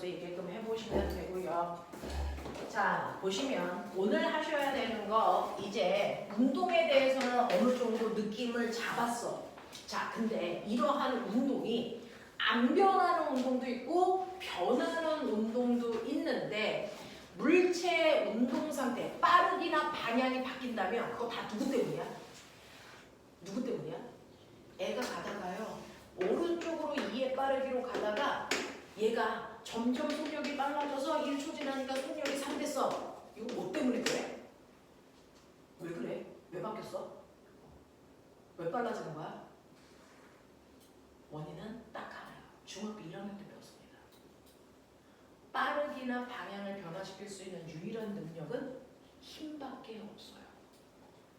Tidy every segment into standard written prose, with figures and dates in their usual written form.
수 있게끔 해보시면 되고요. 자, 보시면 오늘 하셔야 되는 거 이제 운동에 대해서는 어느 정도 느낌을 잡았어. 자, 근데 이러한 운동이 안 변하는 운동도 있고 변하는 운동도 있는데 물체의 운동 상태, 빠르기나 방향이 바뀐다면 그거 다 누구 때문이야? 누구 때문이야? 애가 가다가요. 오른쪽으로 2의 빠르기로 가다가 얘가 점점 속력이 빨라져서 1초 지나니까 속력이 3 됐어. 이거 뭐 때문에 그래? 왜 그래? 왜 바뀌었어? 왜 빨라지는 거야? 원인은 딱 하나요. 중학교 1학년 때 배웠습니다. 빠르기나 방향을 변화시킬 수 있는 유일한 능력은 힘밖에 없어요.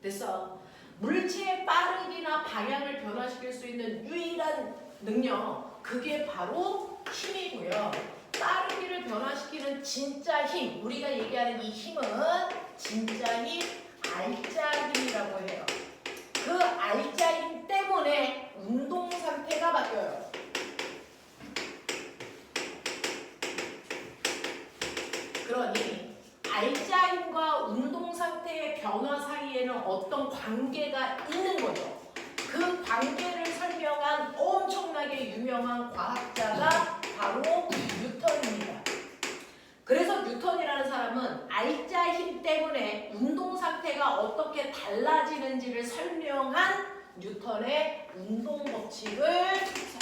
됐어. 물체의 빠르기나 방향을 변화시킬 수 있는 유일한 능력, 그게 바로 힘이고요. 빠르기를 변화시키는 진짜 힘, 우리가 얘기하는 이 힘은 진짜 힘, 알짜 힘이라고 해요. 그 알짜 힘 때문에 운동 상태가 바뀌어요. 그러니 알짜 힘과 운동 상태의 변화 사이에는 어떤 관계가 있는 거죠. 그 관계를 설명한 엄청나게 유명한 과학자가 바로 뉴턴입니다. 그래서 뉴턴이라는 사람은 알짜 힘 때문에 운동 상태가 어떻게 달라지는지를 설명한 뉴턴의 운동 법칙을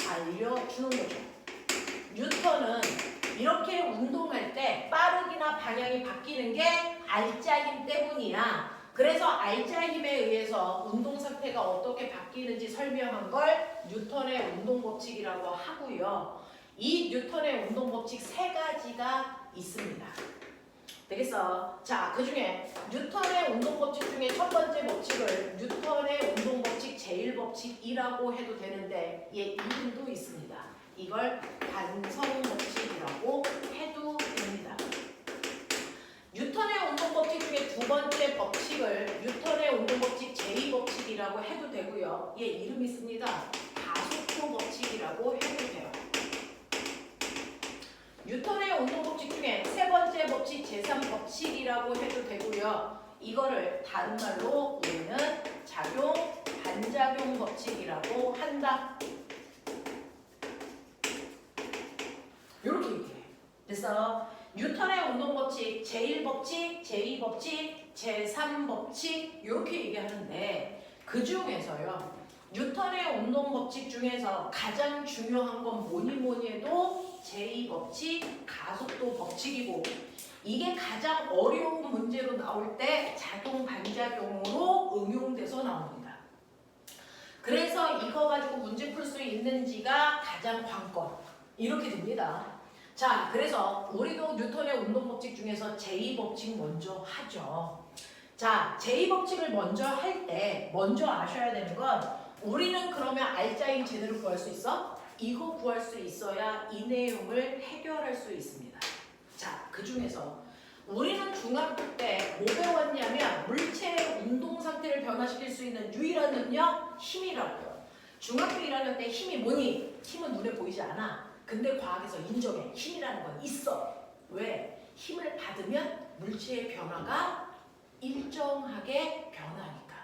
알려주는 거죠. 뉴턴은 이렇게 운동할 때 빠르기나 방향이 바뀌는 게 알짜 힘 때문이야. 그래서 알짜 힘에 의해서 운동 상태가 어떻게 바뀌는지 설명한 걸 뉴턴의 운동 법칙이라고 하고요. 이 뉴턴의 운동 법칙 3가지가 있습니다. 되겠어? 자, 그 중에 뉴턴의 운동 법칙 중에 첫 번째 법칙을 뉴턴의 운동 법칙 제1법칙이라고 해도 되는데 얘 이름도 있습니다. 이걸 반성 법칙이라고 해도 됩니다. 뉴턴의 운동 법칙 중에 두 번째 법칙을 뉴턴의 운동 법칙 제2법칙이라고 해도 되고요. 얘 이름이 있습니다. 가속도 법칙이라고 해도 돼요. 뉴턴의 운동 법칙 중에 세 번째 법칙 제3법칙이라고 해도 되고요. 이거를 다른 말로 우리는 작용, 반작용 법칙이라고 한다. 이렇게 얘기해. 그래서 뉴턴의 운동 법칙 제1법칙, 제2법칙, 제3법칙 이렇게 얘기하는데 그 중에서요. 뉴턴의 운동 법칙 중에서 가장 중요한 건 뭐니 해도 제2법칙, 가속도 법칙이고 이게 가장 어려운 문제로 나올 때 작용, 반작용으로 응용돼서 나옵니다. 그래서 이거 가지고 문제 풀 수 있는지가 가장 관건. 이렇게 됩니다. 자, 그래서 우리도 뉴턴의 운동 법칙 중에서 제2법칙 먼저 하죠. 자, 제2법칙을 먼저 할 때 먼저 아셔야 되는 건 우리는 그러면 알짜 힘 제대로 구할 수 있어? 이거 구할 수 있어야 이 내용을 해결할 수 있습니다. 자, 그 중에서 우리는 중학교 때 뭐 배웠냐면 물체의 운동 상태를 변화시킬 수 있는 유일한 능력 힘이라고요. 중학교 1학년 때 힘이 뭐니? 힘은 눈에 보이지 않아. 근데 과학에서 인정해. 힘이라는 건 있어. 왜? 힘을 받으면 물체의 변화가 일정하게 변하니까.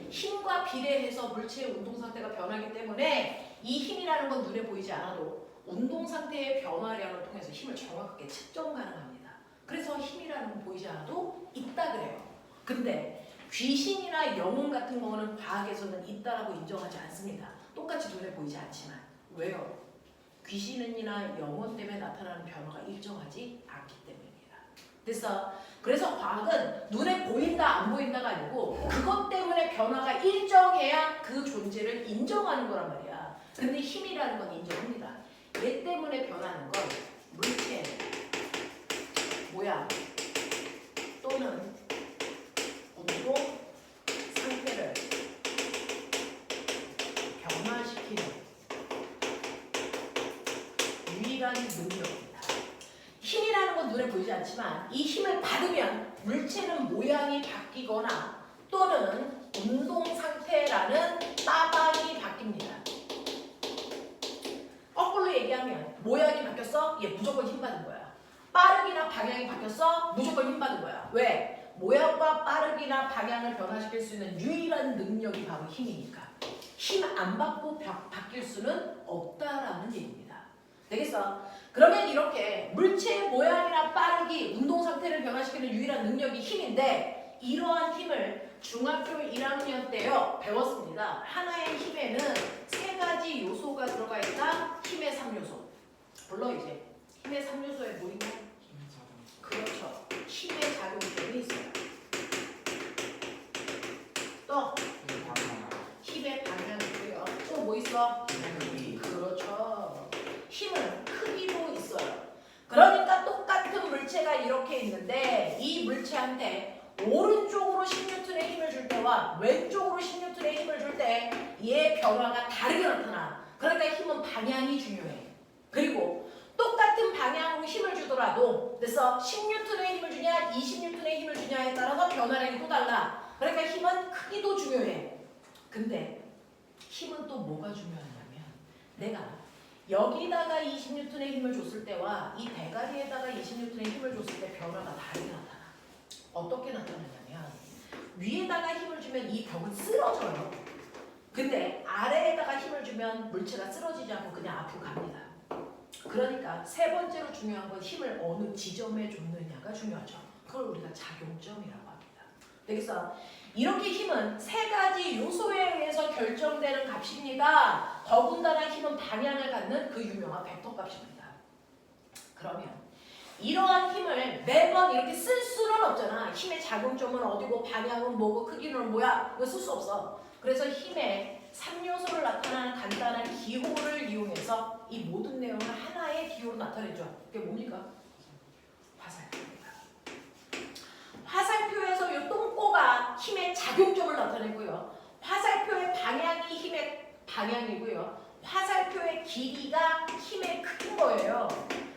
힘과 비례해서 물체의 운동 상태가 변하기 때문에 이 힘이라는 건 눈에 보이지 않아도 운동 상태의 변화량을 통해서 힘을 정확하게 측정 가능합니다. 그래서 힘이라는 건 보이지 않아도 있다 그래요. 근데 귀신이나 영혼 같은 거는 과학에서는 있다라고 인정하지 않습니다. 똑같이 눈에 보이지 않지만. 왜요? 귀신이나 영혼 때문에 나타나는 변화가 일정하지 않기 때문입니다. 그래서 과학은 눈에 보인다 안 보인다가 아니고 그것 때문에 변화가 일정해야 그 존재를 인정하는 거란 말이야. 근데 힘이라는 건 인정합니다. 얘 때문에 변하는 건 물체, 모양 또는 운동 상태를 변화시키는 유일한 능력입니다. 힘이라는 건 눈에 보이지 않지만 이 힘을 받으면 물체는 모양이 바뀌거나 또는 운동 상태라는 따방이 바뀝니다. 거꾸로 얘기하면 모양이 바뀌었어? 얘 무조건 힘 받은 거야. 모양이나 방향이 바뀌었어? 무조건 힘 받은 거야. 왜? 모양과 빠르기나 방향을 변화시킬 수 있는 유일한 능력이 바로 힘이니까. 힘 안 받고 바뀔 수는 없다라는 얘기입니다. 되겠어? 그러면 이렇게 물체의 모양이나 빠르기, 운동 상태를 변화시키는 유일한 능력이 힘인데 이러한 힘을 중학교 1학년 때요 배웠습니다. 하나의 힘에는 3가지 요소가 들어가 있다. 힘의 3요소. 불러 이제. 힘의 3요소에 뭐 있냐? 그렇죠. 힘의 작용점이 있어요. 또 힘의 방향이고요. 또 뭐 있어? 그렇죠. 힘은 크기도 있어요. 그러니까 똑같은 물체가 이렇게 있는데 이 물체한테 오른쪽으로 10N의 힘을 줄 때와 왼쪽으로 10N의 힘을 줄 때 얘의 변화가 다르게 나타나. 그러니까 힘은 방향이 중요해. 그리고 똑같은 방향으로 힘을 주더라도 그래서 10N의 힘을 주냐 20N의 힘을 주냐에 따라서 변화량이 또 달라. 그러니까 힘은 크기도 중요해. 근데 힘은 또 뭐가 중요하냐면 내가 여기다가 20N의 힘을 줬을 때와 이 대가리에다가 20N의 힘을 줬을 때 변화가 다르게 나타나. 어떻게 나타나냐면 위에다가 힘을 주면 이 벽은 쓰러져요. 근데 아래에다가 힘을 주면 물체가 쓰러지지 않고 그냥 앞으로 갑니다. 그러니까 3번째로 중요한 건 힘을 어느 지점에 줬느냐가 중요하죠. 그걸 우리가 작용점이라고 합니다. 되겠어? 이렇게 힘은 3가지 요소에 의해서 결정되는 값입니다. 더군다나 힘은 방향을 갖는 그 유명한 벡터 값입니다. 그러면 이러한 힘을 매번 이렇게 쓸 수는 없잖아. 힘의 작용점은 어디고 방향은 뭐고 크기는 뭐야. 이거 쓸 수 없어. 그래서 힘의 3요소를 나타내는 간단한 기호를 이용해서 이 모든 내용을 하나의 기호로 나타내죠. 그게 뭡니까? 화살표입니다. 화살표에서 이 똥꼬가 힘의 작용점을 나타내고요. 화살표의 방향이 힘의 방향이고요. 화살표의 길이가 힘의 크기인 거예요.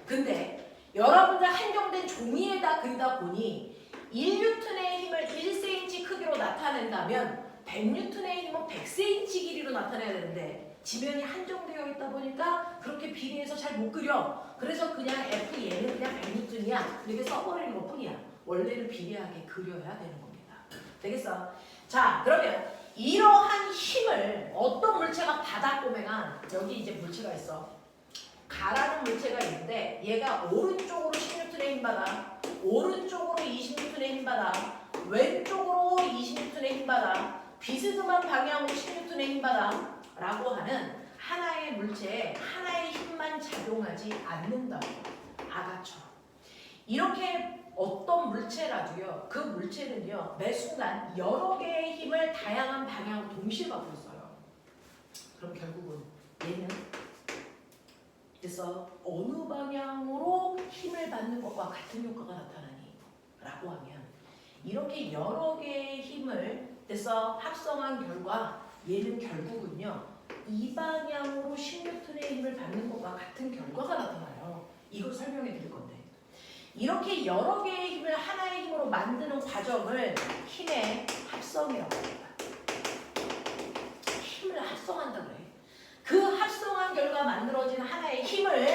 근데 여러분들 한정된 종이에다 그리다 보니 1N의 힘을 1cm 크기로 나타낸다면 100N의 힘은 100cm 길이로 나타내야 되는데 지면이 한정되어 있다 보니까 그렇게 비례해서 잘 못 그려. 그래서 그냥 F 얘는 그냥 100N이야. 이렇게 써버리는 것 뿐이야. 원래는 비례하게 그려야 되는 겁니다. 되겠어? 자, 그러면 이러한 힘을 어떤 물체가 받아보면 여기 이제 물체가 있어. 가라는 물체가 있는데 얘가 오른쪽으로 10N의 힘 받아. 오른쪽으로 20N의 힘 받아. 왼쪽으로 20N의 힘 받아. 비스듬한 방향으로 10N의 힘 받아 라고 하는 하나의 물체에 하나의 힘만 작용하지 않는다고. 아가처럼. 이렇게 어떤 물체라도요. 그 물체는요. 매 순간 여러 개의 힘을 다양한 방향으로 동시에 받고 있어요. 그럼 결국은 얘는 그래서 어느 방향으로 힘을 받는 것과 같은 효과가 나타나니? 라고 하면 이렇게 여러 개의 힘을 그래서 합성한 결과 얘는 결국은요. 이 방향으로 10N의 힘을 받는 것과 같은 결과가 나타나요. 이걸 설명해 드릴 건데 이렇게 여러 개의 힘을 하나의 힘으로 만드는 과정을 힘의 합성이라고 합니다. 힘을 합성한다 그래. 그 합성한 결과 만들어진 하나의 힘을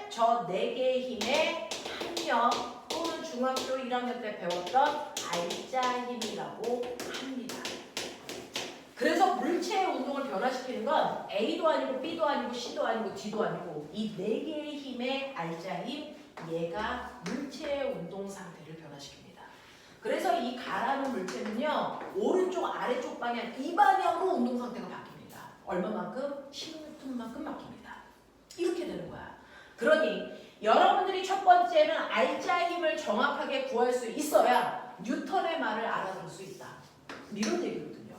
저 4개의 힘에 합력 또는 중학교 1학년 때 배웠던 알자힘이라고 합니다. 그래서 물체의 운동을 변화시키는 건 A도 아니고 B도 아니고 C도 아니고 D도 아니고 이 4개의 힘의 알자힘 얘가 물체의 운동 상태를 변화시킵니다. 그래서 이 가라는 물체는요. 오른쪽 아래쪽 방향 이 방향으로 운동 상태가 바뀝니다. 얼마만큼? 10N만큼 바뀝니다. 이렇게 되는 거야. 그러니 여러분들이 첫 번째는 알자 힘을 정확하게 구할 수 있어야 뉴턴의 말을 알아들을 수 있다. 이런 얘기거든요.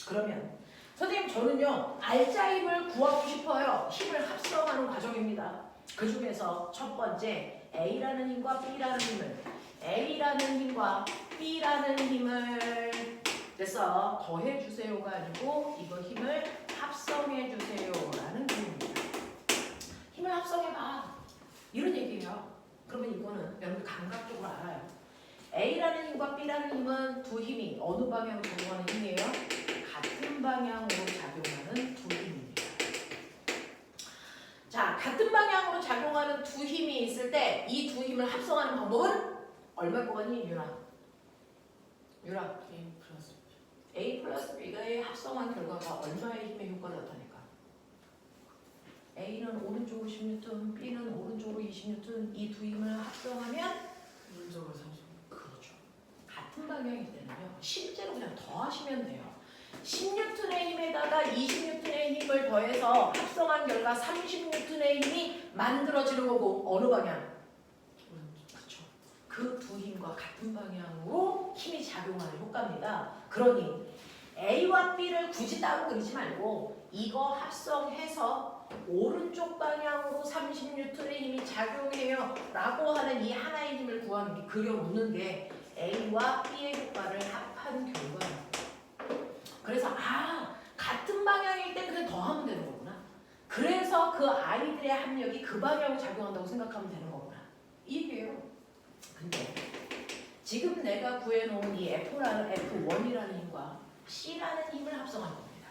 그러면 선생님 저는요. 알자 힘을 구하고 싶어요. 힘을 합성하는 과정입니다. 그 중에서 첫 번째 A라는 힘과 B라는 힘을 A라는 힘과 B라는 힘을 그래서 더해주세요가 아니고 이거 힘을 합성해주세요라는 의미입니다. 힘을 합성해봐. 이런 얘기예요. 그러면 이거는 여러분 감각적으로 알아요. A라는 힘과 B라는 힘은 두 힘이 어느 방향으로 작용하는 힘이에요? 같은 방향으로 작용하는 두 힘입니다. 자, 같은 방향으로 작용하는 두 힘이 있을 때 이 두 힘을 합성하는 방법은 얼마일 것 같니 유라? 유라 A 플러스 B가의 합성한 결과가 얼마의 힘의 효과를 나타낼까? A는 오른쪽으로 10N, B는 오른쪽으로 20N 이 두 힘을 합성하면 오른쪽으로 30. 그렇죠. 같은 방향일 때는요. 실제로 그냥 더하시면 돼요. 10N의 힘에다가 20N의 힘을 더해서 합성한 결과 30N의 힘이 만들어지는 거고 어느 방향? 그렇죠. 그 두 힘과 같은 방향으로 힘이 작용하는 효과입니다. 그러니 A와 B를 굳이 따로 그리지 말고 이거 합성해서 오른쪽 방향으로 30N의 힘이 작용해요 라고 하는 이 하나의 힘을 구하는 게 그려놓는 게 A와 B의 효과를 합한 결과예요. 그래서 같은 방향일 땐 그냥 더하면 되는 거구나. 그래서 그 아이들의 합력이 그 방향으로 작용한다고 생각하면 되는 거구나. 이 얘기예요. 근데 지금 내가 구해놓은 이 F1이라는 힘과 C라는 힘을 합성한 겁니다.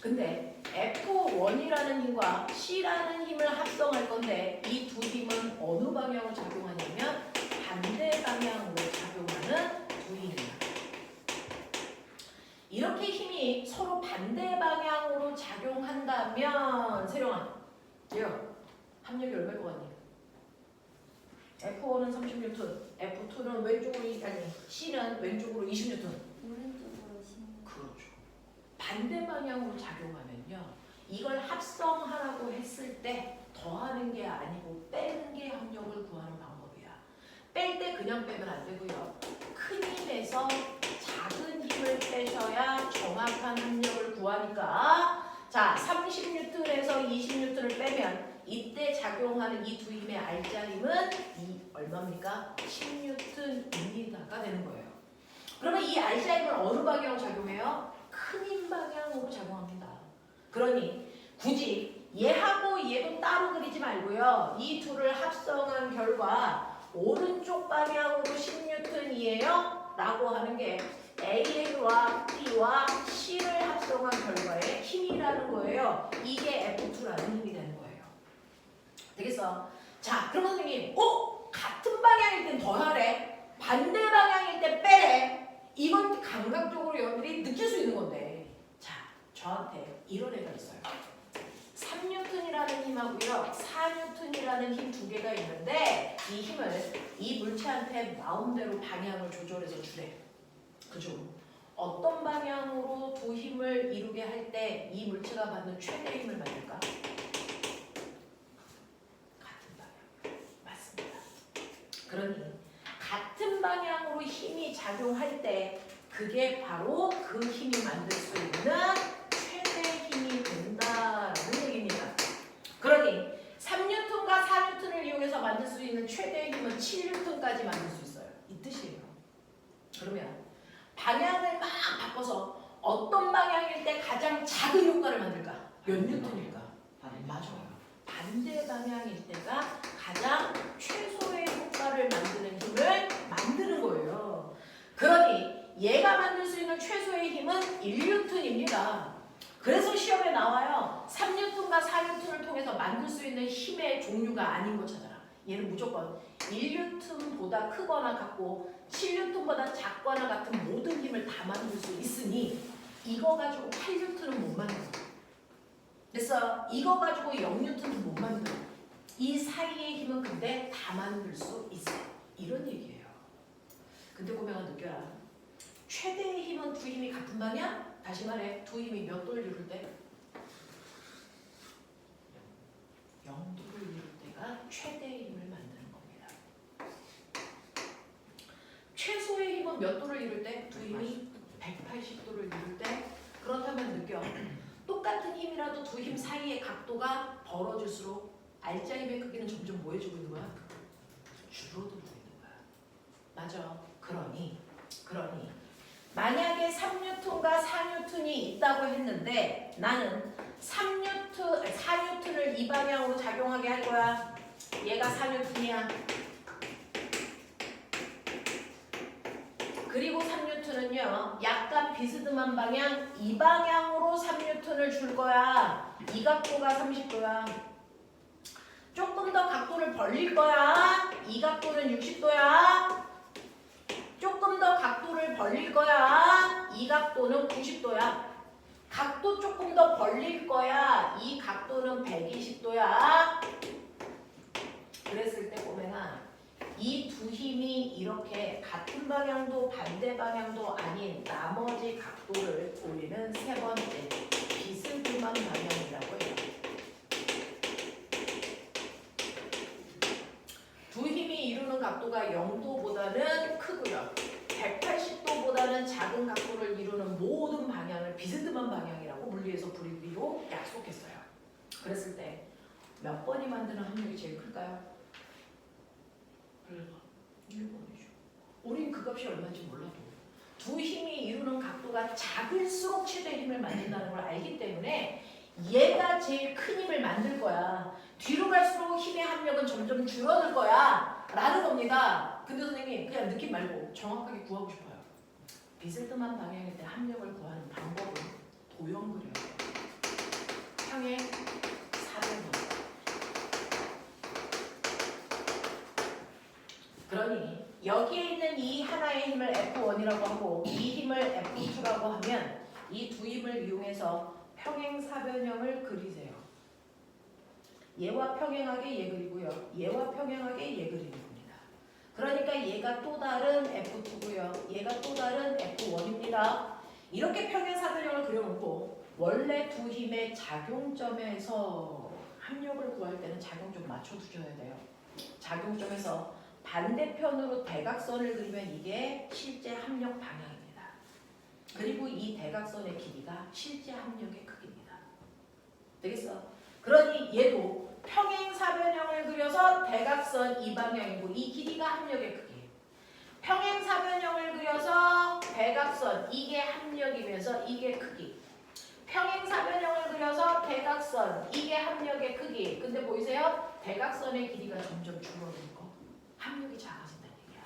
근데 F1이라는 힘과 C라는 힘을 합성할 건데 이 두 힘은 어느 방향으로 작용하냐면 반대 방향으로 작용하는 두 힘입니다. 이렇게 힘이 서로 반대 방향으로 작용한다면 세령아, 얘요 합력이 얼마일 것 같니? F1은 30N, F2는 왼쪽으로 C는 왼쪽으로 20N. 오른쪽으로 10. 그렇죠. 반대 방향으로 작용하면요. 이걸 합성하라고 했을 때 더하는 게 아니고 빼는 게 합력을 구하는 방법이야. 뺄 때 그냥 빼면 안 되고요. 큰 힘에서 작은 힘을 빼셔야 정확한 합력을 구하니까 자, 30N에서 20N을 빼면 이때 작용하는 이 두 힘의 알짜 힘은 얼마입니까? 10N입니다가 되는 거예요. 그러면 이 알짜 힘은 어느 방향으로 작용해요? 큰 힘 방향으로 작용합니다. 그러니 굳이 얘하고 얘도 따로 그리지 말고요. 이 둘을 합성한 결과 오른쪽 방향으로 10N이에요 라고 하는 게 A와 B와 C를 합성한 결과의 힘이라는 거예요. 이게 F2라는 힘이 되는 거예요. 되겠어? 자, 그럼 선생님 같은 방향일 땐 더하래, 반대 방향일 땐 빼래. 이건 감각적으로 여러분들이 느낄 수 있는 건데, 자, 저한테 이런 애가 있어요. 3N이라는 힘하고요 4N이라는 힘 두 개가 있는데 이 힘을 이 물체한테 마음대로 방향을 조절해서 주래. 그죠? 어떤 방향으로 두 힘을 이루게 할 때 이 물체가 받는 최대 힘을 만들까? 같은 방향. 맞습니다. 그러니 같은 방향으로 힘이 작용할 때 그게 바로 그 힘이 만들 수 있는 최대 힘이 된다라는 얘기입니다. 그러니 3N과 4N을 이용해서 만들 수 있는 최대 힘은 7N까지 만들 수 있어요. 이 뜻이에요. 그러면 방향을 막 바꿔서 어떤 방향일 때 가장 작은 효과를 만들까? 몇 N일까? 맞아요. 반대 방향일 때가 가장 최소의 효과를 만드는 힘을 만드는 거예요. 그러니 얘가 만들 수 있는 최소의 힘은 1N입니다. 그래서 시험에 나와요. 3N과 4N을 통해서 만들 수 있는 힘의 종류가 아닌 거 찾아라. 얘는 무조건 1N보다 크거나 같고 7N보다 작거나 같은 모든 힘을 다 만들 수 있으니 이거 가지고 8N은 못 만들어. 그래서 이거 가지고 0N도 못 만들어. 이 사이의 힘은 근데 다 만들 수 있어. 이런 얘기예요. 근데 고명아 느껴라. 최대의 힘은 두 힘이 같은 방향? 다시 말해 두 힘이 몇 도를 이룰 때? 0도를 이룰 때가 최대의 힘을 만드는 겁니다. 최소의 힘은 몇 도를 이룰 때? 두 힘이 180도를 이룰 때? 그렇다면 느껴. 똑같은 힘이라도 두 힘 사이의 각도가 벌어질수록 알짜 힘의 크기는 점점 뭐해지고 있는 거야? 줄어들고 있는 거야. 맞아. 그러니 만약에 3N과 4N이 있다고 했는데 나는 4N을 이 방향으로 작용하게 할 거야. 얘가 4N이야. 그리고 3N은요 약간 비스듬한 방향 이 방향으로 3N을 줄 거야. 이 각도가 30도야. 조금 더 각도를 벌릴 거야. 이 각도는 60도야. 조금 더 각도를 벌릴 거야. 이 각도는 90도야. 각도 조금 더 벌릴 거야. 이 각도는 120도야. 그랬을 때 보면은 이 두 힘이 이렇게 같은 방향도 반대 방향도 아닌 나머지 각도를 우리는 세 번째 비스듬한 방향이라고 해요. 두 힘이 이루는 각도가 0도보다는 크고요. 180도보다는 작은 각도를 이루는 모든 방향을 비스듬한 방향이라고 물리에서 불리로 약속했어요. 그랬을 때 몇 번이 만드는 합력이 제일 클까요? 1번이죠. 우린 그 값이 얼마인지 몰라도 두 힘이 이루는 각도가 작을수록 최대 힘을 만든다는 걸 알기 때문에 얘가 제일 큰 힘을 만들 거야. 뒤로 갈수록 힘의 합력은 점점 줄어들 거야 라는 겁니다. 근데 선생님 그냥 느낌 말고 정확하게 구하고 싶어요. 비스듬한 방향일 때 합력을 구하는 방법은 도형 그려야 돼요. 평행 사변형. 그러니 여기에 있는 이 하나의 힘을 F1이라고 하고 이 힘을 F2라고 하면 이 두 힘을 이용해서 평행사변형을 그리세요. 얘와 평행하게 얘 그리고요. 얘와 평행하게 얘 그리는 겁니다. 그러니까 얘가 또 다른 F2고요. 얘가 또 다른 F1입니다. 이렇게 평행사변형을 그려놓고 원래 두 힘의 작용점에서 합력을 구할 때는 작용점 맞춰두셔야 돼요. 작용점에서 반대편으로 대각선을 그리면 이게 실제 합력 방향입니다. 그리고 이 대각선의 길이가 실제 합력의 크기입니다. 되겠어? 그러니 얘도 평행사변형을 그려서 대각선 이 방향이고 이 길이가 합력의 크기. 평행사변형을 그려서 대각선 이게 합력이면서 이게 크기. 평행사변형을 그려서 대각선 이게 합력의 크기. 근데 보이세요? 대각선의 길이가 점점 줄어드는 거. 합력이 작아진다는 얘기야.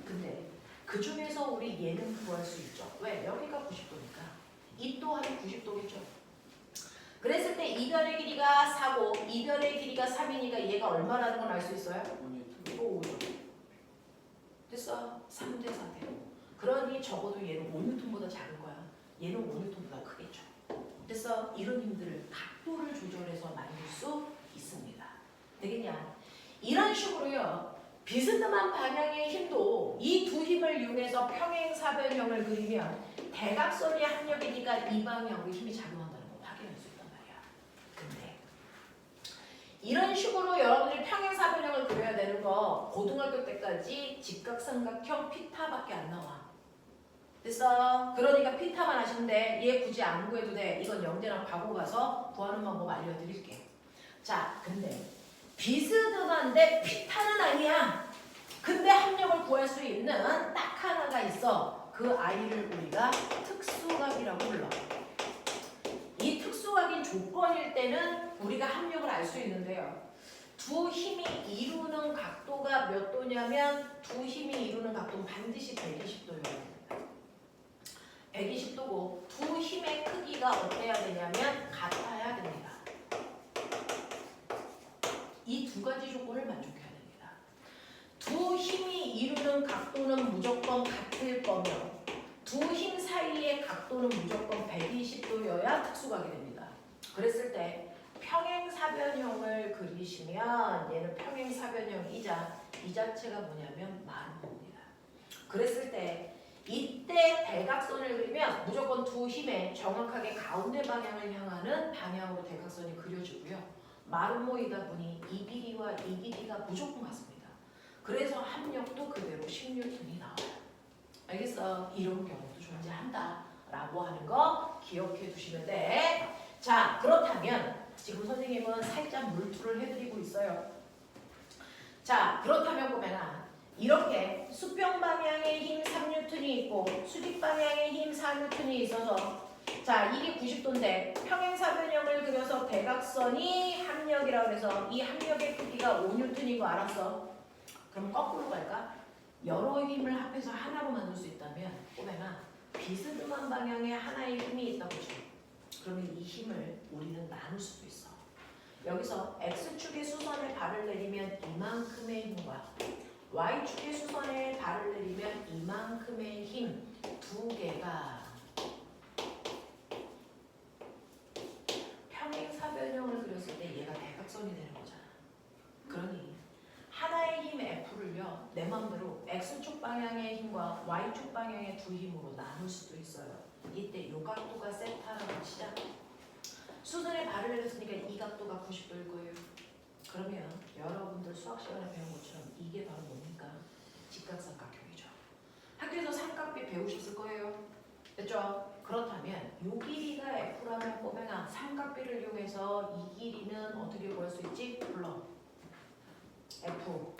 근데 그 중에서 우리 얘는 구할 수 있죠. 왜? 여기가 90도니까. 이 또한이 90도겠죠. 그랬을 때 이 변의 길이가 4고 이 변의 길이가 3이니까 얘가 얼마라는 건 알 수 있어요? 5죠. 됐어? 3대 4대 5. 그러니 적어도 얘는 5N보다 작을 거야. 얘는 5N보다 크겠죠. 됐어? 이런 힘들을 각도를 조절해서 만들 수 있습니다. 되겠냐? 이런 식으로요. 비스듬한 방향의 힘도 이 두 힘을 이용해서 평행사변형을 그리면 대각선의 합력이니까 이 방향으로 힘이 작용한다는 걸 확인할 수 있단 말이야. 근데 이런 식으로 여러분들이 평행사변형을 그려야 되는 거 고등학교 때까지 직각삼각형 피타밖에 안 나와. 됐어? 그러니까 피타만 하시면 돼. 얘 굳이 안 구해도 돼. 이건 영재랑 과거 가서 구하는 방법 알려드릴게. 자, 근데 비스듬한데 피타는 아니야. 근데 합력을 구할 수 있는 딱 하나가 있어. 그 아이를 우리가 특수각이라고 불러. 이 특수각인 조건일 때는 우리가 합력을 알 수 있는데요. 두 힘이 이루는 각도가 몇 도냐면 두 힘이 이루는 각도는 반드시 120도예요. 120도고 두 힘의 크기가 어때야 되냐면 같아야 됩니다. 이 두 가지 조건을 만족해야 됩니다. 두 힘이 이루는 각도는 무조건 같을 거며 두 힘 사이의 각도는 무조건 120도여야 특수각이 됩니다. 그랬을 때 평행사변형을 그리시면 얘는 평행사변형이자 이 자체가 뭐냐면 마름모입니다. 그랬을 때 이때 대각선을 그리면 무조건 두 힘의 정확하게 가운데 방향을 향하는 방향으로 대각선이 그려지고요. 마름모이다 보니 이 길이와 이 길이가 무조건 같습니다. 그래서 합력도 그대로 10N이 나와요. 알겠어? 이런 경우도 존재한다 라고 하는 거 기억해 두시면 돼. 자, 그렇다면 지금 선생님은 살짝 물투를 해드리고 있어요. 자, 그렇다면 보면은 이렇게 수평 방향의 힘 3N이 있고 수직 방향의 힘 4N이 있어서 자, 이게 90도인데 평행사변형을 그려서 대각선이 합력이라고 해서 이 합력의 크기가 5N인 거 알았어? 그럼 거꾸로 갈까? 여러 힘을 합해서 하나로 만들 수 있다면 꼬매나 비스듬한 방향에 하나의 힘이 있다고 쳐. 그러면 이 힘을 우리는 나눌 수도 있어. 여기서 X축의 수선에 발을 내리면 이만큼의 힘과 Y축의 수선에 발을 내리면 이만큼의 힘 두 개가 평행사변형을 그렸을 때 얘가 대각선이 되는 거잖아. 그러니 하나의 힘 F를요 내 맘대로 X축 방향의 힘과 Y축 방향의 두 힘으로 나눌 수도 있어요. 이때 요 각도가 세타라고 치자. 수선에 발을 내렸으니까 이 각도가 90도일 거예요. 그러면 여러분들 수학 시간에 배운 것처럼 이게 바로 뭡니까? 직각삼각형이죠. 학교에서 삼각비 배우셨을 거예요. 됐죠? 그렇다면 이 길이가 F라면 꼬맹아 삼각비를 이용해서 이 길이는 어떻게 구할 수 있지? 불러. F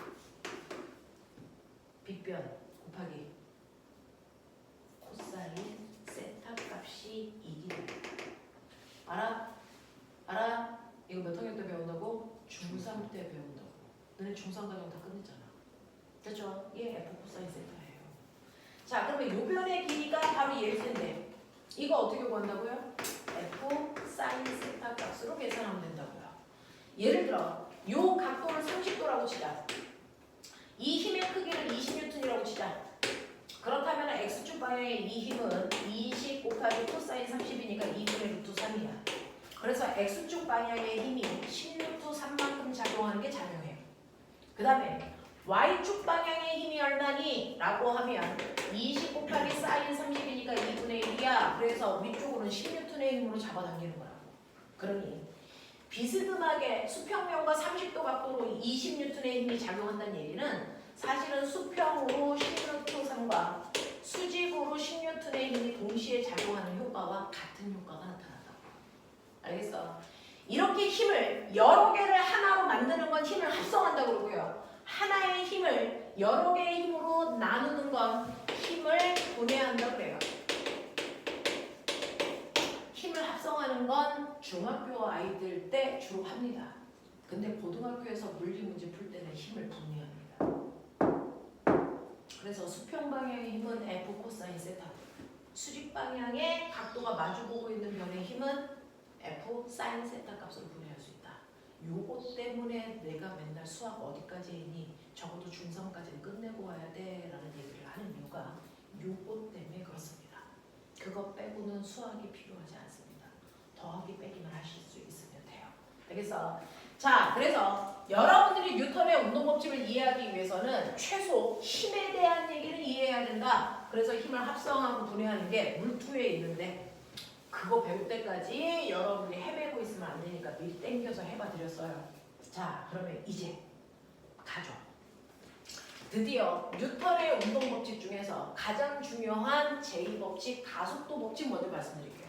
빗변 곱하기 코사인 세타 값이 이 길이. 알아? 알아? 이거 몇 학년 때 배운다고? 중3 때 배운다고. 너네 중3 과정 다 끝냈잖아. 됐죠? 얘 F 코사인 세타예요. 자, 그러면 요 변의 길이가 바로 얘일 텐데 이거 어떻게 구한다고요? F 사인 세타 값으로 계산하면 된다고요. 예를 들어 요 각도를 30도라고 치자. 이 힘의 크기를 20N이라고 치자. 그렇다면 X축 방향의 이 힘은 20 곱하기 코사인 30이니까 2분의 루트 3이야. 그래서 X축 방향의 힘이 10루트 3만큼 작용하는 게 작용해요. 그 다음에 Y축 방향의 힘이 얼마니? 라고 하면 20 곱하기 사인 30이니까 2분의 1이야. 그래서 위쪽으로는 10N의 힘으로 잡아당기는 거라고. 그러니 비스듬하게 수평면과 30도 각도로 20N의 힘이 작용한다는 얘기는 사실은 수평으로 10루트 3과 수직으로 10N의 힘이 동시에 작용하는 효과와 같은 효과가 나타난다고. 알겠어? 이렇게 힘을 여러 개를 하나로 만드는 건 힘을 합성한다고 그러고요. 하나의 힘을 여러 개의 힘으로 나누는 건 힘을 분해한다고 그래요. 힘을 합성하는 건 중학교 아이들 때 주로 합니다. 근데 고등학교에서 물리 문제 풀 때는 힘을 분해합니다. 그래서 수평 방향의 힘은 F 코사인 세타, 수직 방향의 각도가 마주보고 있는 변의 힘은 F 사인 세타 값으로 분해할 수 있다. 요거 때문에 내가 맨날 수학 어디까지 했니? 적어도 중3까지는 끝내고 와야 돼 라는 얘기를 하는 이유가 요거 때문에 그렇습니다. 그거 빼고는 수학이 필요하지 않습니다. 더하기 빼기만 하실 수 있으면 돼요. 알겠어? 자, 그래서 여러분들이 뉴턴의 운동법칙을 이해하기 위해서는 최소 힘에 대한 얘기를 이해해야 된다. 그래서 힘을 합성하고 분해하는 게 물투에 있는데 그거 배울 때까지 여러분이 헤매고 있으면 안 되니까 미리 땡겨서 해봐 드렸어요. 자, 그러면 이제 가죠. 드디어 뉴턴의 운동법칙 중에서 가장 중요한 제2법칙 가속도 법칙 먼저 말씀드릴게요.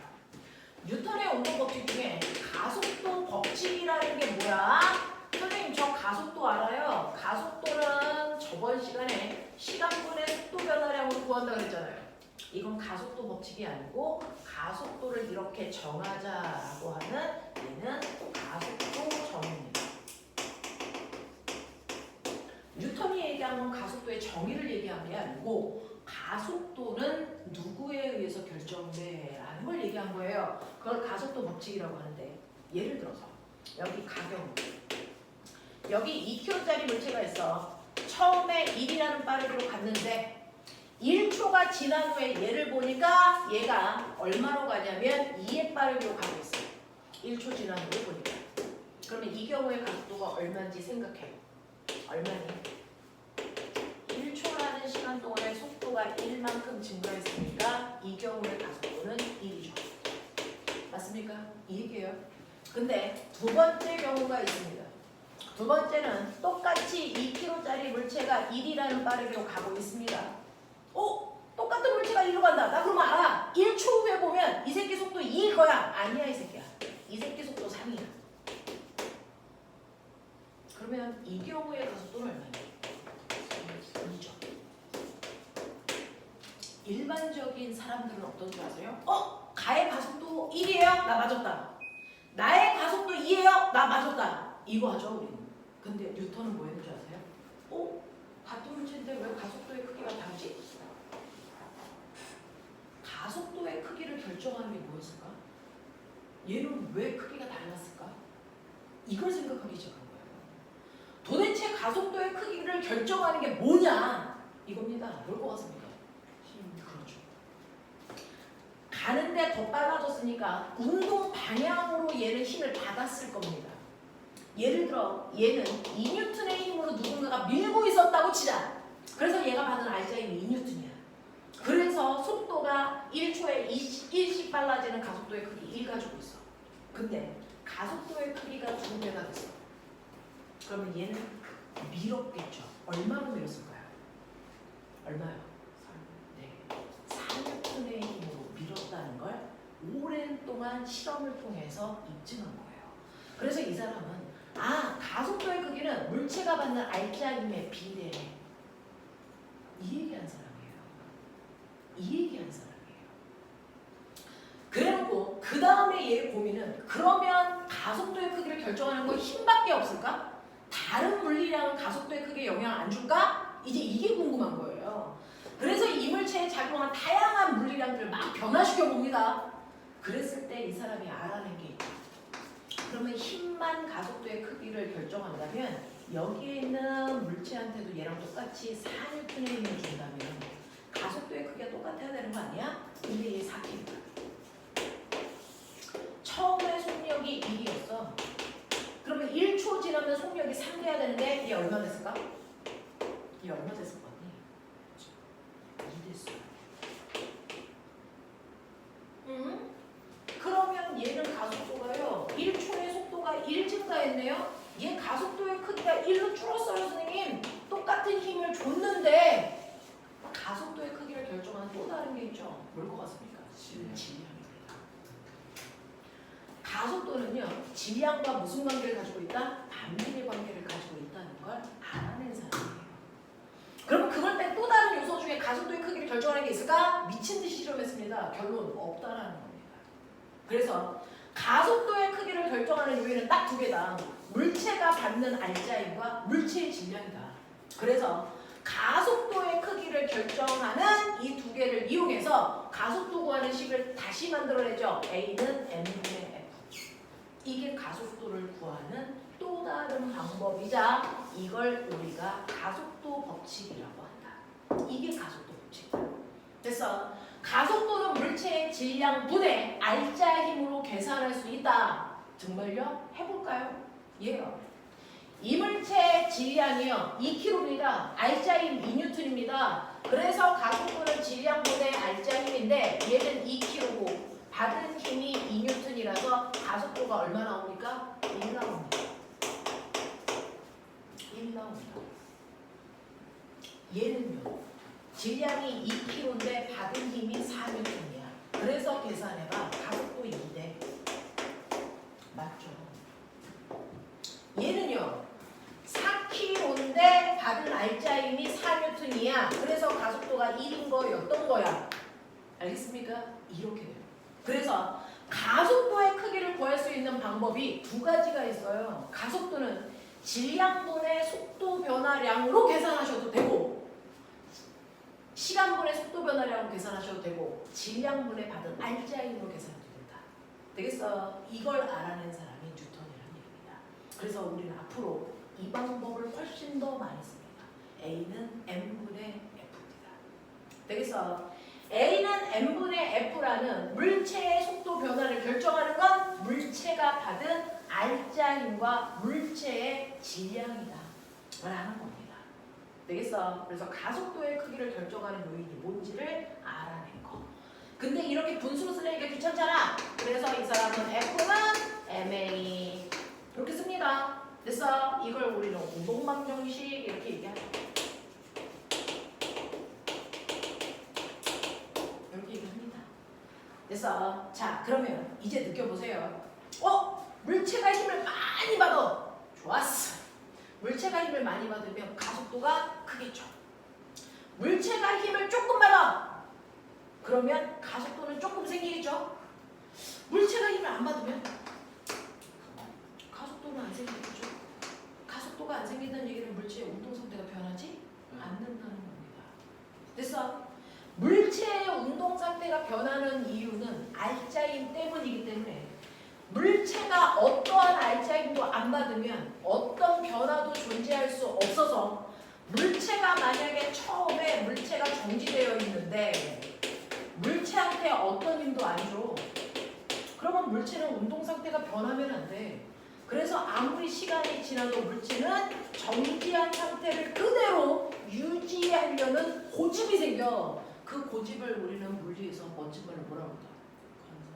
뉴턴의 운동법칙 중에 가속도 법칙이라는 게 뭐야? 선생님 저 가속도 알아요. 가속도는 저번 시간에 시간분의 속도 변화량으로 구한다고 그랬잖아요. 이건 가속도 법칙이 아니고 가속도를 이렇게 정하자라고 하는 얘는 가속도 정의입니다. 뉴턴이 얘기한 건 가속도의 정의를 얘기한 게 아니고 가속도는 누구에 의해서 결정돼 라는 걸 얘기한 거예요. 그걸 가속도 법칙이라고 하는데 예를 들어서 여기 가경 여기 2kg짜리 물체가 있어. 처음에 1이라는 빠르기로 갔는데 1초가 지난 후에 얘를 보니까 얘가 얼마로 가냐면 2의 빠르기로 가고 있어. 1초 지난 후에 보니까. 그러면 이 경우의 가속도가 얼마인지 생각해. 얼마니? 1초라는 시간 동안에 속도가 1만큼 증가했으니까 이 경우의 가속도는 1이죠. 맞습니까? 이 얘기예요. 근데 두 번째 경우가 있습니다. 두 번째는 똑같이 2kg짜리 물체가 1이라는 빠르기로 가고 있습니다. 똑같은 물체가 1로 간다. 나 그러면 알아. 1초 후에 보면 이 새끼 속도 2일 거야. 아니야 이 새끼야. 이 새끼 속도 3이야. 그러면 이 경우의 가속도는 얼마냐? 2죠. 일반적인 사람들은 어떤 줄 아세요? 가의 가속도 1이에요? 나 맞았다. 나의 가속도 2예요? 나 맞았다. 이거 하죠 우리는. 근데 뉴턴은 뭐 했는 줄 아세요? 같은 물체인데 왜 가속도의 크기가 다르지? 가속도의 크기를 결정하는 게 뭐였을까? 얘는 왜 크기가 달랐을까? 이걸 생각하기 시작한 거예요. 도대체 가속도의 크기를 결정하는 게 뭐냐? 이겁니다. 뭘 것 같습니까? 그렇죠. 가는데 더 빨라졌으니까 운동 방향으로 얘는 힘을 받았을 겁니다. 예를 들어 얘는 2N의 힘으로 누군가가 밀고 있었다고 치자. 그래서 얘가 받은 알자 힘이 2N이야. 그래서 속도가 1초에 1씩 빨라지는 가속도의 크기 1 가지고 있어. 근데 가속도의 크기가 2배가 됐어. 그러면 얘는 밀었겠죠. 얼마로 밀었을까요? 얼마요? 네. 4N의 힘으로 밀었다는 걸 오랜 동안 실험을 통해서 입증한 거예요. 그래서 이 사람은 가속도의 크기는 물체가 받는 알자 힘에 비례해. 이 얘기한 사람이에요. 이 얘기한 사람이에요. 그래놓고 그 다음에 얘의 고민은 그러면 가속도의 크기를 결정하는 건 힘밖에 없을까? 다른 물리량은 가속도의 크기에 영향을 안 줄까? 이제 이게 궁금한 거예요. 그래서 이물체에 작용한 다양한 물리량들을 막 변화시켜 봅니다. 그랬을 때 이 사람이 알아낸 게 있죠. 그러면 힘만 가속도의 크기를 결정한다면 여기에 있는 물체한테도 얘랑 똑같이 4N의 힘을 준다면 가속도의 크기가 똑같아야 되는 거 아니야? 근데 얘 4kg. 처음에 속력이 1이었어. 그러면 1초 지나면 속력이 3 돼야 되는데 얘 얼마 됐을까? 얘 얼마 됐을 거 같니? 2 됐어. 그러면 얘는 가속도가요. 1초의 속도가 1 증가했네요. 얘 가속도의 크기가 1로 줄었어요, 선생님. 똑같은 힘을 줬는데 가속도의 크기를 결정하는 또 다른 게 있죠. 뭘 것 같습니까? 질량입니다. 가속도는요, 질량과 무슨 관계를 가지고 있다? 반비례 관계를 가지고 있다는 걸 알아낸 사람이에요. 그러면 그걸 뺀 또 다른 요소 중에 가속도의 크기를 결정하는 게 있을까? 미친 듯이 실험했습니다. 결론 없다라는 겁니다. 그래서 가속도의 크기를 결정하는 요인은 딱 2개다. 물체가 받는 알자힘과 물체의 질량이다. 그래서 가속도의 크기를 결정하는 이 2개를 이용해서 가속도 구하는 식을 다시 만들어내죠. A는 M분의 F. 이게 가속도를 구하는 또 다른 방법이자 이걸 우리가 가속도 법칙이라고 한다. 이게 가속도 법칙이다. 그래서 가속도는 물체의 질량 분의 알자 힘으로 계산할 수 있다. 정말요? 해볼까요? 예요. 이물체의 질량이요 2kg입니다. 알자 힘 2N입니다. 그래서 가속도는 질량 분의 알자 힘인데 얘는 2kg고 받은 힘이 2N이라서 가속도가 얼마 나옵니까? 1 나옵니다. 1 나옵니다. 얘는요. 질량이 2kg인데 받은 힘이 4N이야. 그래서 계산해봐. 가속도 2대. 맞죠? 얘는요. 4kg인데 받은 알자 힘이 4N이야. 그래서 가속도가 1인 거였던 거야. 알겠습니까? 이렇게 돼요. 그래서 가속도의 크기를 구할 수 있는 방법이 2가지가 있어요. 가속도는 질량분의 속도 변화량으로 계산하셔도 되고 시간분의 속도 변화량으로 계산하셔도 되고 질량분의 받은 알자 힘으로 계산해도 된다. 되겠어? 이걸 알아낸 사람이 뉴턴이라는 얘기입니다. 그래서 우리는 앞으로 이 방법을 훨씬 더 많이 씁니다. A는 M분의 F입니다. 되겠어? A는 M분의 F라는 물체의 속도 변화를 결정하는 건 물체가 받은 알자 힘과 물체의 질량이다. 라는 겁니다. 되겠어? 그래서 가속도의 크기를 결정하는 요인이 뭔지를 알아낸 거. 근데 이렇게 분수로 쓰려니까 귀찮잖아. 그래서 이 사람은 F는 MA 이렇게 씁니다. 됐어? 이걸 우리는 운동방정식 이렇게 얘기하죠. 이렇게 얘기합니다. 됐어? 자, 그러면 이제 느껴보세요. 물체가 힘을 많이 받아. 좋았어. 물체가 힘을 많이 받으면 가속도가 크겠죠. 물체가 힘을 조금 받아. 그러면 가속도는 조금 생기겠죠. 물체가 힘을 안 받으면 가속도는 안 생기겠죠. 가속도가 안 생긴다는 얘기는 물체의 운동 상태가 변하지 않는다는 겁니다. 됐어? 물체의 운동 상태가 변하는 이유는 알자 힘 때문이기 때문에 물체가 어떠한 알짜임도 안 받으면 어떤 변화도 존재할 수 없어서 물체가 만약에 처음에 물체가 정지되어 있는데 물체한테 어떤 힘도 안 줘. 그러면 물체는 운동 상태가 변하면 안 돼. 그래서 아무리 시간이 지나도 물체는 정지한 상태를 그대로 유지하려는 고집이 생겨. 그 고집을 우리는 물리에서 멋진 말로 뭐라고 한다?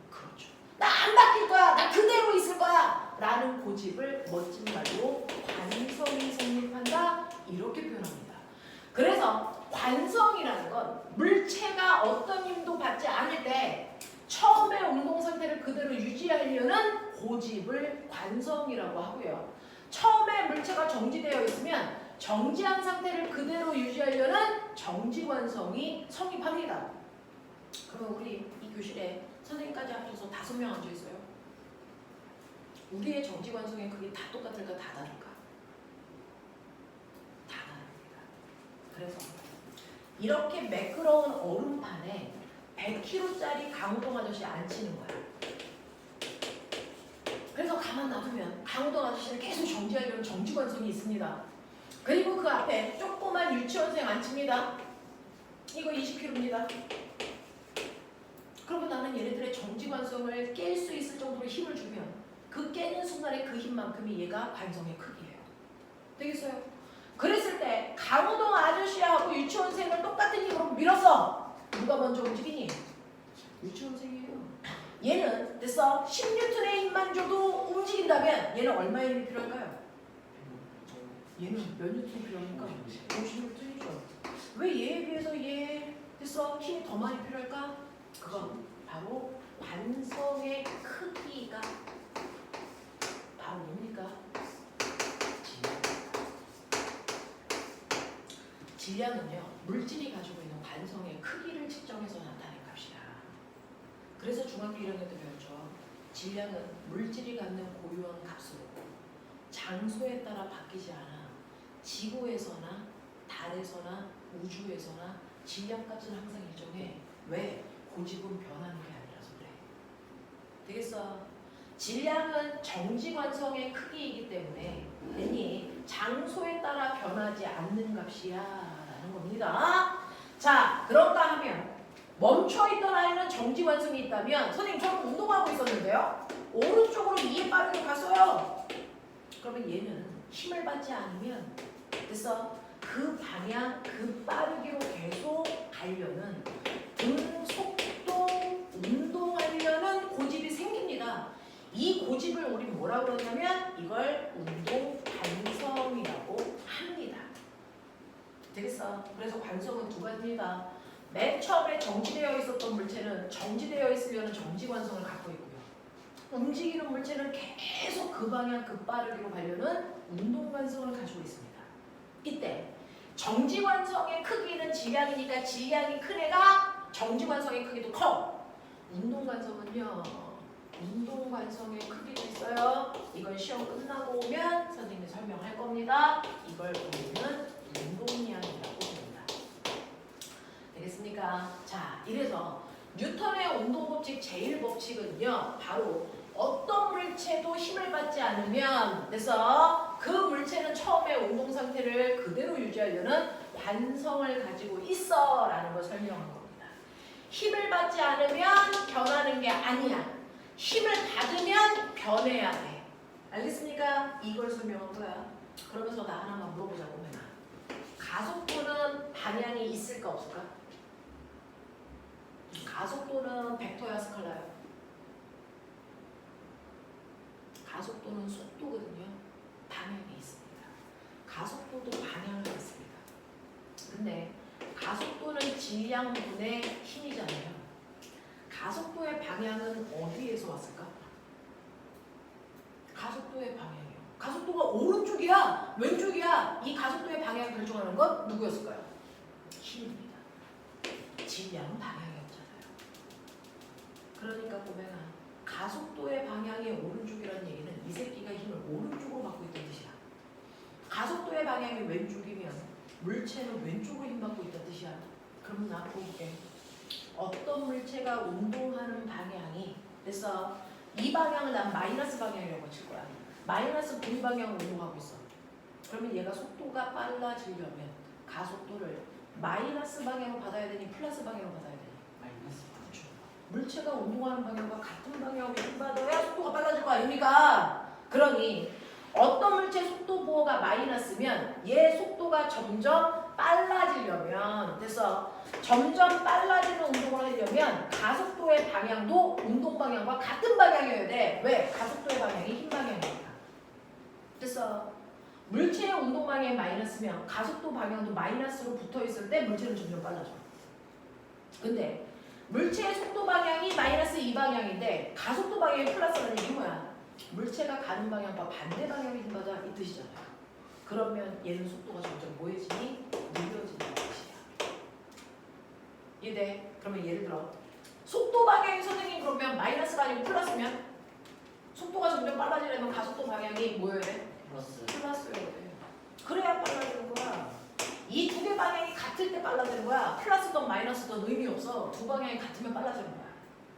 그렇죠. 나 안 바뀔 거야. 나 그대로 있을 거야. 라는 고집을 멋진 말로 관성이 성립한다. 이렇게 표현합니다. 그래서 관성이라는 건 물체가 어떤 힘도 받지 않을 때 처음의 운동 상태를 그대로 유지하려는 고집을 관성이라고 하고요. 처음에 물체가 정지되어 있으면 정지한 상태를 그대로 유지하려는 정지관성이 성립합니다. 그러면 우리 이 교실에 선생님까지 합쳐서 5명 앉아 있어요. 우리의 정지관성의 크기 다 똑같을까? 다 다를까? 다 다릅니다. 그래서 이렇게 매끄러운 얼음판에 100kg짜리 강호동 아저씨 안 치는 거야. 그래서 가만 놔두면 강호동 아저씨를 계속 정지하려는 정지관성이 있습니다. 그리고 그 앞에 조그만 유치원생 안 칩니다. 이거 20kg입니다. 그러면 나는 얘네들의 정지관성을 깰 수 있을 정도로 힘을 주면 그 깨는 순간에 그 힘만큼이 얘가 관성의 크기예요. 되겠어요? 그랬을 때 강호동 아저씨하고 유치원생을 똑같은 힘으로 밀었어. 누가 먼저 움직이니? 유치원생이에요. 얘는 됐어. 10N의 힘만 줘도 움직인다면 얘는 얼마의 힘이 필요할까요? 얘는 몇 N이 필요합니까? 50N이죠. 왜 얘에 비해서 얘 됐어? 힘이 더 많이 필요할까? 그건 바로 관성의 크기가 바로 뭡니까? 질량은요, 물질이 가지고 있는 관성의 크기를 측정해서 나타낸 값이야. 그래서 중학교 1학년 때 배웠죠. 질량은 물질이 갖는 고유한 값으로 장소에 따라 바뀌지 않아. 지구에서나 달에서나 우주에서나 질량값은 항상 일정해. 왜? 고집은 변하는 게 아니라서 그래. 되겠어? 질량은 정지관성의 크기이기 때문에 괜히 장소에 따라 변하지 않는 값이야 라는 겁니다. 자, 그런가 하면 멈춰있던 아이는 정지관성이 있다면 선생님 저는 운동하고 있었는데요. 오른쪽으로 이에 빠르게 갔어요. 그러면 얘는 힘을 받지 않으면 됐어? 그 방향, 그 빠르기로 계속 가려는 속도, 운동하려는 고집이 생깁니다. 이 고집을 우리 뭐라고 그러냐면 이걸 운동 관성이라고 합니다. 되겠어? 그래서 관성은 두 가지입니다. 맨 처음에 정지되어 있었던 물체는 정지되어 있으려는 정지관성을 갖고 있고요. 움직이는 물체는 계속 그 방향, 그 빠르기로 가려는 운동관성을 가지고 있습니다. 이때 정지관성의 크기는 질량이니까 질량이 큰 애가 정지관성의 크기도 커. 운동관성은요. 운동관성의 크기도 있어요. 이걸 시험 끝나고 오면 선생님이 설명할 겁니다. 이걸 우리는 운동량이라고 합니다. 되겠습니까? 자, 이래서 뉴턴의 운동법칙 제1법칙은요. 바로 어떤 물체도 힘을 받지 않으면 그래서 그 물체는 처음에 운동 상태를 그대로 유지하려는 관성을 가지고 있어 라는 걸 설명한 겁니다. 힘을 받지 않으면 변하는 게 아니야. 힘을 받으면 변해야 돼. 알겠습니까? 이걸 설명한 거야. 그러면서 나 하나만 물어보자고 해나. 가속도는 방향이 있을까 없을까? 가속도는 벡터야 스칼라야? 가속도는 속도거든요. 방향이 있습니다. 가속도도 방향이 있습니다. 근데 가속도는 질량분의 힘이잖아요. 가속도의 방향은 어디에서 왔을까? 가속도의 방향이요. 가속도가 오른쪽이야, 왼쪽이야. 이 가속도의 방향을 결정하는 건 누구였을까요? 힘입니다. 질량은 방향이 없잖아요. 그러니까 꼬맹아, 가속도의 방향이 오른쪽이라는 얘기는 이 새끼가 힘을 오른쪽으로 받고 있다는 뜻이야. 가속도의 방향이 왼쪽이면 물체는 왼쪽으로 힘 받고 있다는 뜻이야. 그러면 나 볼게. 어떤 물체가 운동하는 방향이 됐어? 이 방향을 난 마이너스 방향이라고 칠 거야. 마이너스 V 방향으로 운동하고 있어. 그러면 얘가 속도가 빨라지려면 가속도를 마이너스 방향으로 받아야 되니 플러스 방향으로 받아야 되니? 마이너스. 그렇죠. 물체가 운동하는 방향과 같은 방향으로 힘받아야 속도가 빨라질 거 아닙니까? 그러니 어떤 물체 속도 보호가 마이너스면 얘 속도가 점점 빨라지려면 그래서 점점 빨라지는 운동을 하려면 가속도의 방향도 운동 방향과 같은 방향이어야 돼. 왜? 가속도의 방향이 힘 방향이니까. 그래서 물체의 운동 방향이 마이너스면 가속도 방향도 마이너스로 붙어 있을 때 물체는 점점 빨라져. 근데 물체의 속도 방향이 마이너스 이 방향인데 가속도 방향이 플러스라는 얘기 뭐야? 물체가 가는 방향과 반대 방향을 힘받아 이 뜻이잖아요. 그러면 얘는 속도가 점점 뭐해지니? 느려지는 뜻이야. 이해돼? 그러면 예를 들어 속도 방향이 선생님 그러면 마이너스가 아니고 플러스면 속도가 점점 빨라지려면 가속도 방향이 뭐여야 돼? 플러스. 플러스여야 돼. 그래야 빨라지는 거야. 이 두 개 방향이 같을 때 빨라지는 거야. 플러스든 마이너스든 의미 없어. 두 방향이 같으면 빨라지는 거야.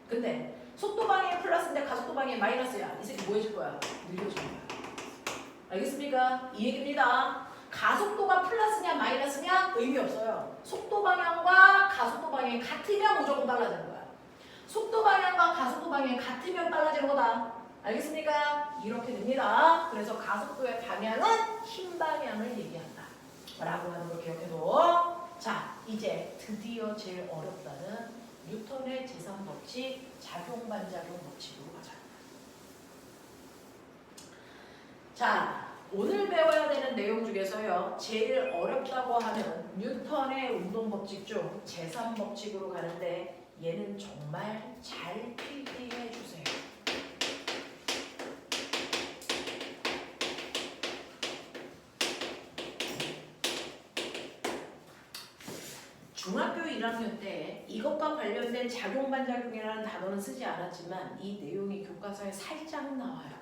근데 속도 방향이 플러스인데 가속도 방향이 마이너스야. 이 새끼 뭐 해줄 거야? 느려질 거야. 알겠습니까? 이 얘기입니다. 가속도가 플러스냐 마이너스냐 의미 없어요. 속도 방향과 가속도 방향이 같으면 무조건 빨라지는 거야. 속도 방향과 가속도 방향이 같으면 빨라지는 거다. 알겠습니까? 이렇게 됩니다. 그래서 가속도의 방향은 힘 방향을 얘기한다. 라고 하는 걸 기억해도 자, 이제 드디어 제일 어렵다는 뉴턴의 제3법칙 작용반작용 법칙으로 가자. 자, 오늘 배워야 되는 내용 중에서요. 제일 어렵다고 하는 뉴턴의 운동법칙 중 제3법칙으로 가는데 얘는 정말 잘 필기해 주세요. 중학교 1학년 때 이것과 관련된 작용반작용이라는 단어는 쓰지 않았지만 이 내용이 교과서에 살짝 나와요.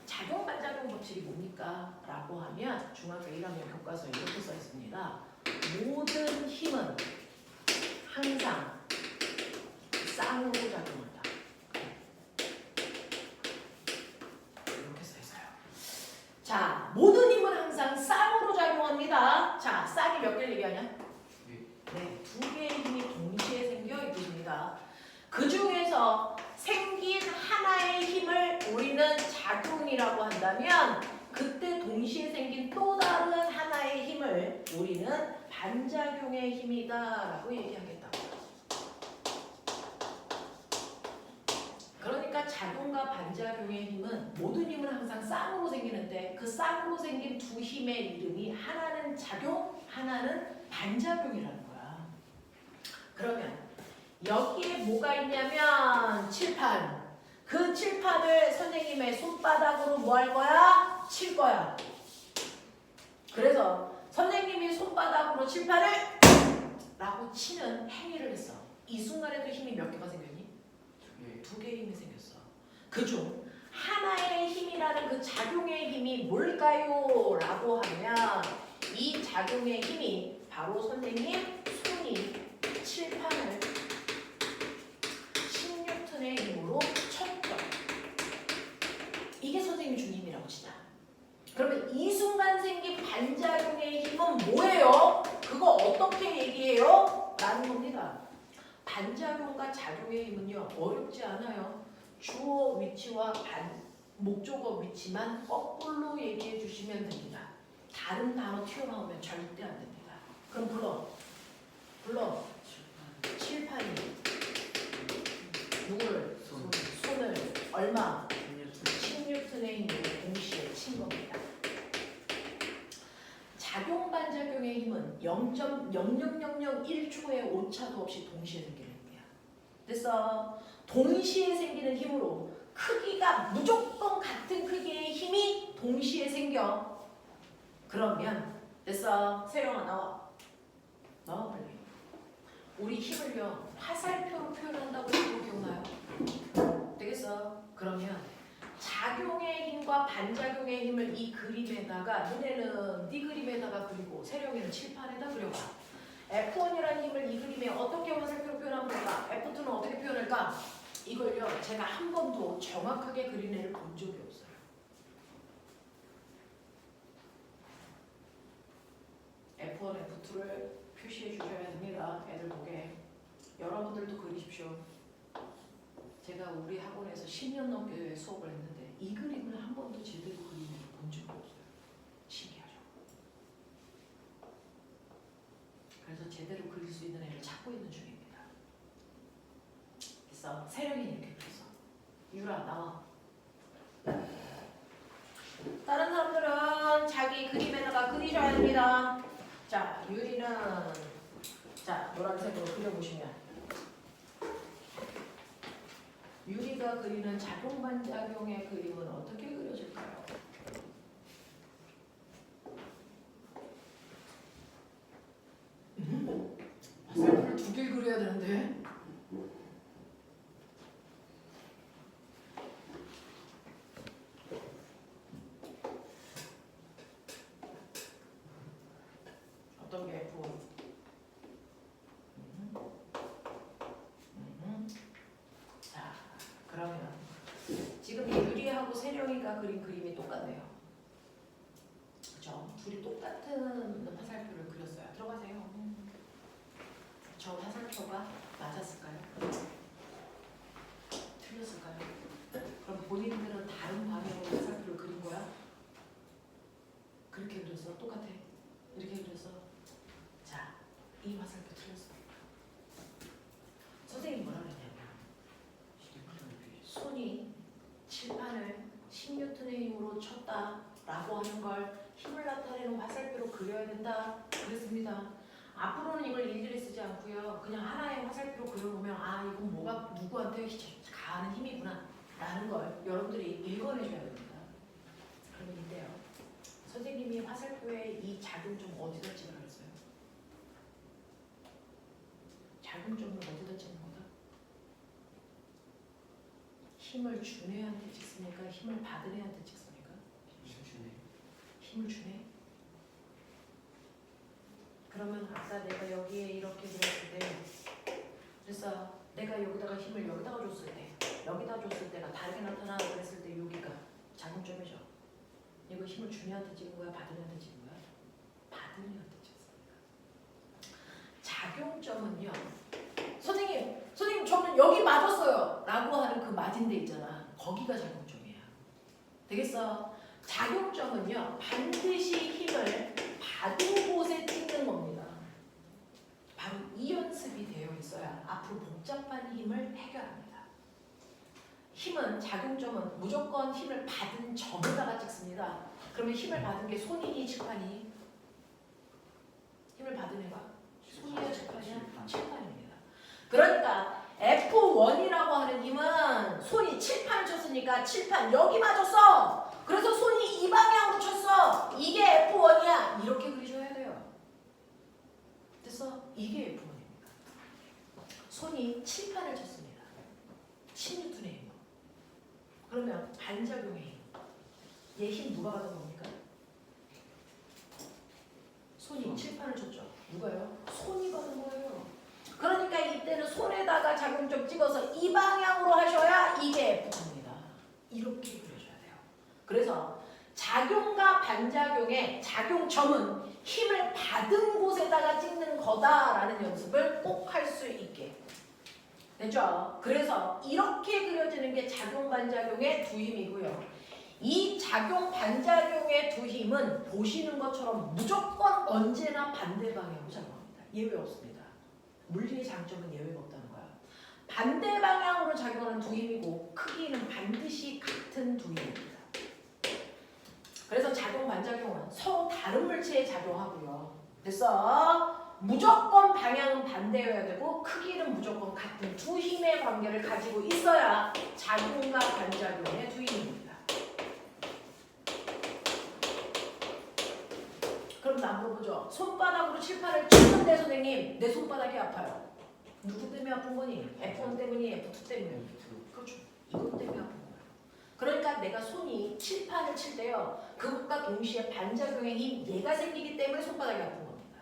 작용반작용 법칙이 뭡니까? 라고 하면 중학교 1학년 교과서에 이렇게 써 있습니다. 모든 힘은 항상 쌍으로 작용한다. 이렇게 써 있어요. 자, 모든 힘은 항상 쌍으로 작용합니다. 자, 쌍이 몇 개를 얘기하냐? 네, 두 개의 힘이 동시에 생겨 이 뜻입니다. 그 중에서 생긴 하나의 힘을 우리는 작용이라고 한다면 그때 동시에 생긴 또 다른 하나의 힘을 우리는 반작용의 힘이다라고 얘기하겠다고. 그러니까 작용과 반작용의 힘은 모든 힘은 항상 쌍으로 생기는데 그 쌍으로 생긴 두 힘의 이름이 하나는 작용, 하나는 반작용이라는 거야. 그러면 여기에 뭐가 있냐면 칠판. 그 칠판을 선생님의 손바닥으로 뭐 할 거야? 칠 거야. 그래서 선생님이 손바닥으로 칠판을 라고 치는 행위를 했어. 이 순간에도 힘이 몇 개가 생겼니? 두 개의 힘이 생겼어. 그중 하나의 힘이라는 그 작용의 힘이 뭘까요? 라고 하면 이 작용의 힘이 바로 선생님 손이 칠판을 10N의 힘으로 쳤죠. 이게 선생님이 준 힘이라고 치자. 그러면 이 순간 생긴 반작용의 힘은 뭐예요? 그거 어떻게 얘기해요? 라는 겁니다. 반작용과 작용의 힘은요 어렵지 않아요. 주어 위치와 목적어 위치만 거꾸로 얘기해 주시면 됩니다. 다른 단어 튀어나오면 절대 안 됩니다. 그럼 불러 칠판이 누구를? 손을 얼마? 10N의 힘으로 동시에 친 겁니다. 작용 반작용의 힘은 0.0001초의 오차도 없이 동시에 생기는 거야. 그래서 동시에 생기는 힘으로 크기가 무조건 같은 크기의 힘이 동시에 생겨. 그러면 됐어. 세령아 나와 빨리. 우리 힘을요 화살표로 표현한다고 해도 기억나요? 되겠어? 그러면 작용의 힘과 반작용의 힘을 이 그림에다가 너네는 네 그림에다가 그리고 세령이는 칠판에다 그려봐. F1이라는 힘을 이 그림에 어떻게 화살표로 표현하면 될까? F2는 어떻게 표현할까? 이걸요 제가 한 번 정확하게 그린 애를 본 적이 없어요. F1, F2를 표시해 주셔야 됩니다. 애들 보게. 여러분들도 그리십시오. 제가 우리 학원에서 10년 넘게 수업을 했는데 이 그림을 한 번도 제대로 그리는 걸 본 적이 없어요. 신기하죠? 그래서 제대로 그릴 수 있는 애를 찾고 있는 중입니다. 그래서 세령이 이렇게 그렸어. 유라 나와. 다른 사람들은 자기 그림에다가 그리셔야 됩니다. 자, 유리는 자 노란색으로 그려보시면 유리가 그리는 작용반작용의 그림은 어떻게 그려질까요? 화살표를 2개 그려야 되는데 어떤 게 F? 자, 그러면 지금 유리하고 세령이가 그린 그림이 똑같네요. 그렇죠? 둘이 똑같은 화살표를 그렸어요. 들어가세요. 저 화살표가 맞았을까요? 틀렸을까요? 그럼 본인들은 다른 방향으로 화살표를 그린 거야? 그렇게 그렸어? 똑같아? 이렇게 그렸어? 자, 이 화살표 틀렸어. 선생님이 뭐라 그랬냐면 손이 칠판을 10N의 힘으로 쳤다라고 하는 걸 힘을 나타내는 화살표로 그려야 된다 그랬습니다. 앞으로는 이걸 일일이 쓰지 않고요. 그냥 하나의 화살표로 그려보면 아 이건 뭐가 누구한테 가하는 힘이구나 라는 걸 여러분들이 읽어내셔야 됩니다. 그러면 이때요. 선생님이 화살표에 이 작용점 어디다 찍으라 그랬어요? 작용점을 어디다 찍는 거다? 힘을 준 애한테 찍습니까? 힘을 받은 애한테 찍습니까? 힘을 주네. 그러면 아까 내가 여기에 이렇게 그렸을 때 그래서 내가 여기다가 힘을 여기다가 줬을 때 여기다 줬을 때가 다르게 나타나 그랬을 때 여기가 작용점이죠. 이거 힘을 준 애한테 찍은 거야? 받은 애한테 찍은 거야? 받은 애한테 찍습니다. 작용점은요. 선생님 저는 여기 맞았어요 라고 하는 그 맞은 데 있잖아. 거기가 작용점이야. 되겠어? 작용점은요 반드시 힘을 받은 곳에 찍는 겁니다. 바로 이 연습이 되어 있어야 앞으로 복잡한 힘을 해결합니다. 힘은 작용점은 무조건 힘을 받은 점에다가 찍습니다. 그러면 힘을 받은 게 손이니 칠판이? 힘을 받은 애가 손이야 칠판이야? 칠판입니다. 그러니까 F1이라고 하는 힘은 손이 칠판을 쳤으니까 칠판 여기 맞았어. 그래서 손이 이 방향으로 쳤어. 이게 F1이야. 이렇게 그리셔야 돼요. 됐어? 이게 F1입니다. 손이 칠판을 쳤습니다. 10N의 힘. 그러면 반작용의 힘. 얘 힘 누가 받은 겁니까? 손이 칠판을 쳤죠. 누가요? 손이 받은 거예요. 그러니까 이때는 손에다가 작용점 찍어서 이 방향으로 하셔야 이게 F입니다. 이렇게 그려줘야 돼요. 그래서 작용과 반작용의 작용점은 힘을 받은 곳에다가 찍는 거다라는 연습을 꼭 할 수 있게. 됐죠? 그래서 이렇게 그려지는 게 작용 반작용의 두 힘이고요. 이 작용 반작용의 두 힘은 보시는 것처럼 무조건 언제나 반대 방향으로 작용합니다. 예외 없습니다. 물리의 장점은 예외가 없다는 거야. 반대 방향으로 작용하는 두 힘이고 크기는 반드시 같은 두 힘입니다. 그래서 작용 반작용은 서로 다른 물체에 작용하고요. 됐어? 무조건 방향은 반대여야 되고 크기는 무조건 같은 두 힘의 관계를 가지고 있어야 작용과 반작용의 두 힘입니다. 그럼 나 물어보죠. 손바닥으로 칠판을 치는데 선생님 내 손바닥이 아파요. 누구 때문에 아픈 거니? F1 때문이? F2 때문에? 그렇죠. 이것 때문에 아픈 거예요. 그러니까 내가 손이 칠판을 칠 때요. 그것과 동시에 반작용의 힘 얘가 생기기 때문에 손바닥이 아픈 겁니다.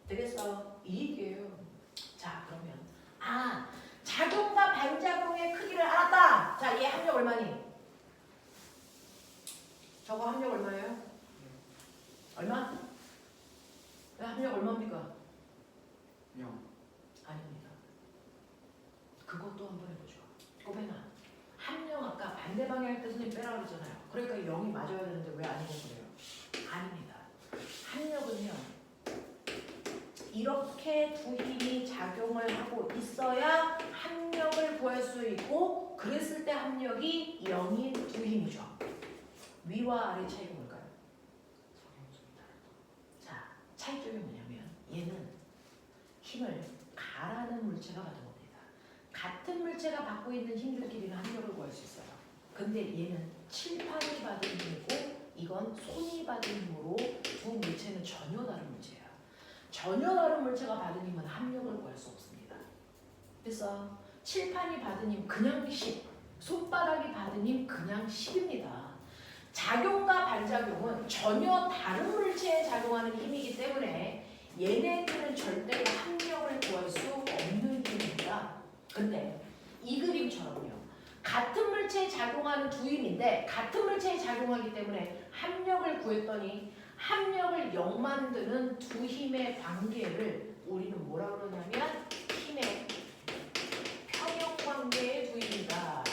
되겠어? 이 얘기예요. 자 그러면 작용과 반작용의 크기를 알았다. 자, 얘 합력 얼마니? 저거 합력 얼마예요? 얼마? 얘 합력 얼마입니까? 0. 아닙니다. 그것도 한번 해보죠. 꼬매나 합력 아까 반대 방향 할 때 선생님 빼라 그랬잖아요. 그러니까 0이 맞아야 되는데 왜 아니고 그래요? 아닙니다. 합력은요. 이렇게 두 힘이 작용을 하고 있어야 합력을 구할 수 있고 그랬을 때 합력이 0인 두 힘이죠. 위와 아래 차이가 뭘까요? 자, 차이점이 뭐냐면 얘는 힘을 가라는 물체가 받은 겁니다. 같은 물체가 받고 있는 힘들끼리는 합력을 구할 수 있어요. 근데 얘는 칠판이 받은 힘이고 이건 손이 받은 힘으로 두 물체는 전혀 다른 물체예요. 전혀 다른 물체가 받은 힘은 합력을 구할 수 없습니다. 그래서 칠판이 받은 힘 그냥 10, 손바닥이 받은 힘 그냥 10입니다. 작용과 반작용은 전혀 다른 물체에 작용하는 힘이기 때문에 얘네들은 절대로 합력을 구할 수 없는 힘입니다. 근데 이 그림처럼요. 같은 물체에 작용하는 두 힘인데 같은 물체에 작용하기 때문에 합력을 구했더니 합력을 0 만드는 두 힘의 관계를 우리는 뭐라 그러냐면 힘의 평형관계의 두 힘이다.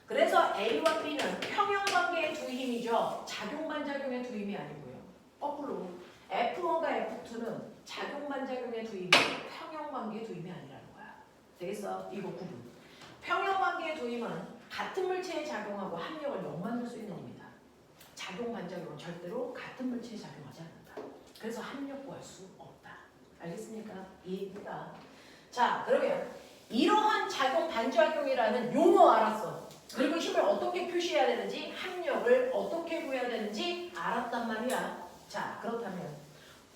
그래서 A와 B는 평형관계의 두 힘이죠. 작용반작용의 두 힘이 아니고요. 거꾸로 F1과 F2는 작용반작용의 두 힘이 평형관계의 두 힘이 아니라는 거야. 되겠어? 이거 구분. 평형관계의 두 힘은 같은 물체에 작용하고 합력을 0 만들 수 있는 힘이다. 작용반작용은 절대로 같은 물체에 작용하지 않는다. 그래서 합력 구할 수 없다. 알겠습니까? 이해입니다. 자, 그러면 이러한 작용 반작용이라는 용어 알았어. 그리고 힘을 어떻게 표시해야 되는지 합력을 어떻게 구해야 되는지 알았단 말이야. 자, 그렇다면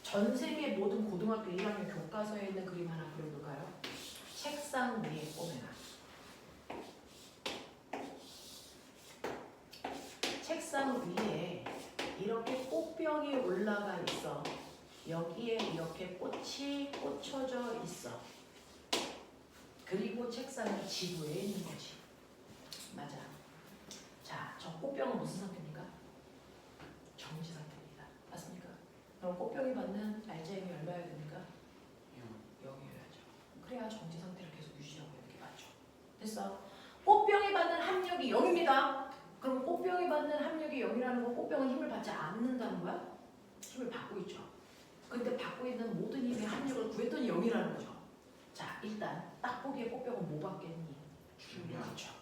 전 세계 모든 고등학교 1학년 교과서에 있는 그림 하나 그려볼까요? 책상 위에 꼬매나. 책상 위에 이렇게 꽃병이 올라가 있어. 여기에 이렇게 꽃이 꽂혀져 있어. 그리고 책상이 지구에 있는 거지. 맞아. 자, 저 꽃병은 무슨 상태입니까? 정지 상태입니다. 맞습니까? 그럼 꽃병이 받는 RGM이 얼마여야 됩니까? 0이어야죠. 그래야 정지 상태를 계속 유지하고 있는 게 맞죠. 됐어? 꽃병이 받는 합력이 0입니다. 그럼 꽃병이 받는 합력이 0이라는 건 꽃병은 힘을 받지 않는다는 거야? 힘을 받고 있죠. 근데 받고 있는 모든 힘의 합력을 구했더니 0이라는 거죠. 자, 일단 딱 보기에 꽃병은 뭐 받겠니? 중력이죠.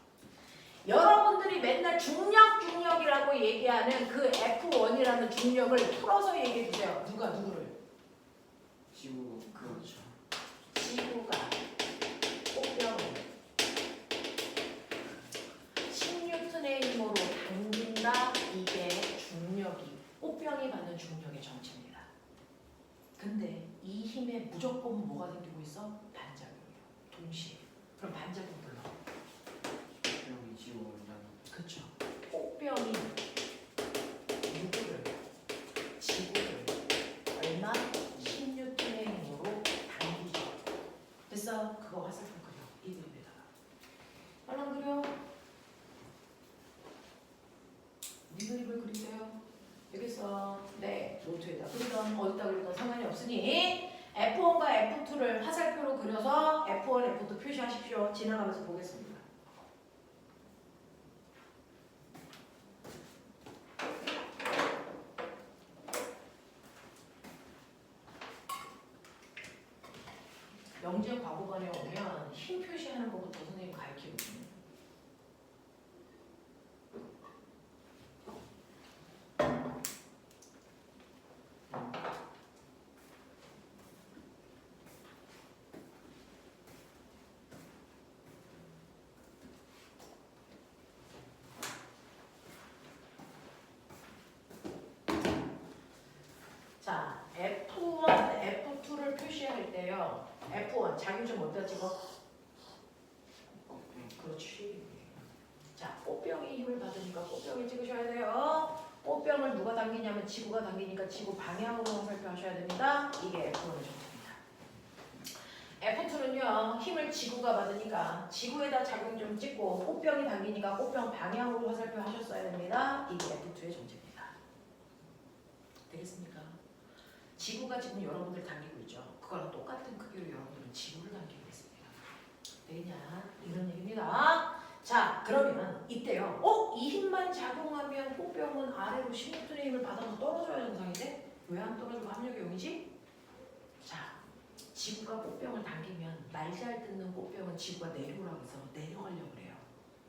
여러분들이 맨날 중력이라고 얘기하는 그 F1이라는 중력을 풀어서 얘기해 주세요. 누가 누구를? 지구. 그렇죠. 지구가 꽃병을 10N의 힘으로 당긴다. 이게 중력이 꽃병이 받는 중력의 정체입니다. 근데 이 힘에 무조건 뭐가 생기고 있어? 반작용이요. 동시에. 그럼 반작용 불러. 꽃병이 지구 온다는. 그렇죠. 꽃병이 누구를? 지구를 얼마? 10N의 힘으로 당기죠. 됐어? 그거 화살표 그려. 이 그림에다가. 얼른 그려. 네 그림을 그리세요. 여기서 네 노트에다 그리던 어디다 그리던 상관이 없으니 F1과 F2를 화살표로 그려서 F1, F2 표시하십시오. 지나가면서 보겠습니다. 영재 과거반에 오면 힘 표시하는 것부터 선생님 가르치거든요. 자, F1, F2를 표시할 때요. F1 자기좀 어디다 찍어? 그렇지. 자, 꽃병이 힘을 받으니까 꽃병을 찍으셔야 돼요. 꽃병을 누가 당기냐면 지구가 당기니까 지구 방향으로 화살표 하셔야 됩니다. 이게 F1의 정체입니다. F2는요. 그러면 힘을 지구가 받으니까 지구에다 작용점 찍고 꽃병이 당기니까 꽃병 방향으로 화살표 하셨어야 됩니다. 이게 F2의 정체입니다. 되겠습니까? 지구가 지금 여러분들 당기고 있죠. 그거랑 똑같은 크기로 여러분들은 지구를 당기고 있습니다. 되겠냐? 이런 얘기입니다. 자, 그러면 이때요. 이 힘만 작용하면 꽃병은 아래로 16톤의 힘을 받아서 떨어져야 정상인데 왜 안 떨어지고 합력이 0이지? 자, 지구가 꽃병을 당기면 말 잘 듣는 꽃병은 지구가 내려오라고 해서 내려가려고 그래요.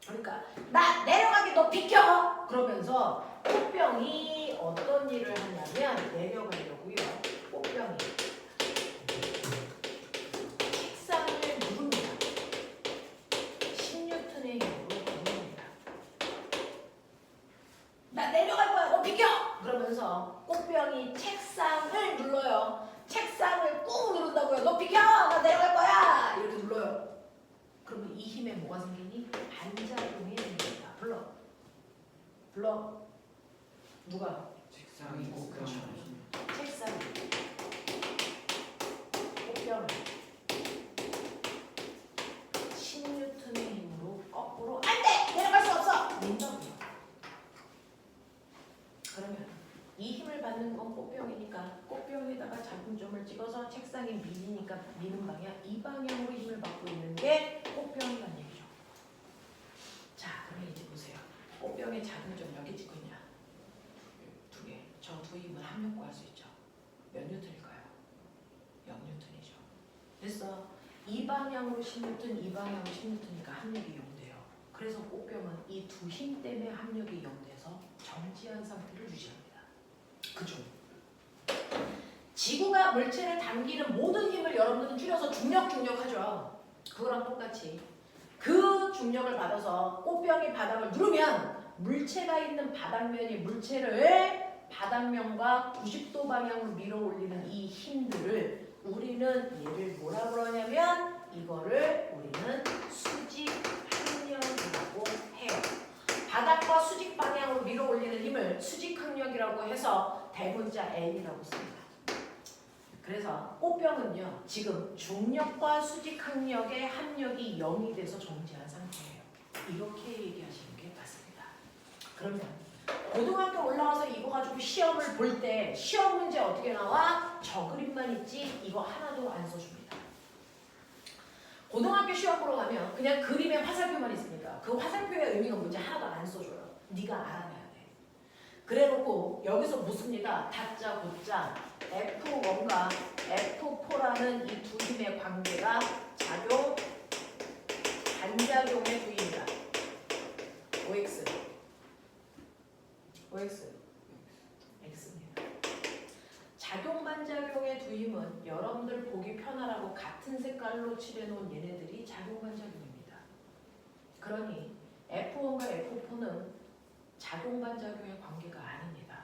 그러니까 나 내려가기 너 비켜! 그러면서 꽃병이 어떤 일을 하냐면 내려가려고요. 꽃병이 책상을 누릅니다. 10N의 힘으로 누릅니다. 나 내려갈 거야 너 비켜! 그러면서 꽃병이 책상을 눌러요. 책상을 꾹 누른다고요. 너 비켜! 나 내려갈 거야! 이렇게 눌러요. 그러면 이 힘에 뭐가 생기니? 반작용이 생깁니다. 불러. 누가? 책상이 그렇죠. 꽃병을 책상. 꽃병을 10N의 힘으로 거꾸로 안돼! 내려갈 수 없어! 민다고요. 그러면 이 힘을 받는 건 꽃병이니까 꽃병에다가 작용점을 찍어서 책상이 밀리니까 미는 방향 이 방향으로 힘을 받고 있는 게 꽃병이라는 얘기죠. 자, 그러면 이제 보세요. 꽃병의 작용점 여기 찍고 있냐? 두 개. 저 두 힘을 합력 구할 수 있죠. 몇 뉴턴일까요? 0뉴턴이죠. 됐어. 이 방향으로 10뉴턴, 이 방향으로 10뉴턴이니까 합력이 0돼요. 그래서 꽃병은 이 두 힘 때문에 합력이 0돼서 정지한 상태를 유지합니다. 그죠? 지구가 물체를 당기는 모든 힘을 여러분들은 줄여서 중력 하죠. 그거랑 똑같이 그 중력을 받아서 꽃병이 바닥을 누르면 물체가 있는 바닥면이 물체를 바닥면과 90도 방향으로 밀어 올리는 이 힘들을 우리는 얘를 뭐라 그러냐면 이거를 우리는 수직 항력이라고 해요. 바닥과 수직 방향으로 밀어 올리는 힘을 수직 항력이라고 해서 대문자 N이라고 씁니다. 그래서 꽃병은요 지금 중력과 수직 항력의 합력이 0이 돼서 정지한 상태예요. 이렇게 얘기하시는 게 맞습니다. 그러면 고등학교 올라와서 이거 가지고 시험을 볼 때 시험 문제 어떻게 나와? 저 그림만 있지 이거 하나도 안 써줍니다. 고등학교 시험 보러 가면 그냥 그림에 화살표만 있으니까 그 화살표의 의미가 뭔지 하나도 안 써줘요. 네가 알아내야 돼. 그래놓고 여기서 묻습니다. 다짜 고짜 F1과 F4라는 이 두 힘의 관계가 작용, 반작용의 부위입니다. OX, X입니다. 작용, 반작용의 두 힘은 여러분들 보기 편하라고 같은 색깔로 칠해놓은 얘네들이 작용, 반작용입니다. 그러니 F1과 F4는 작용, 반작용의 관계가 아닙니다.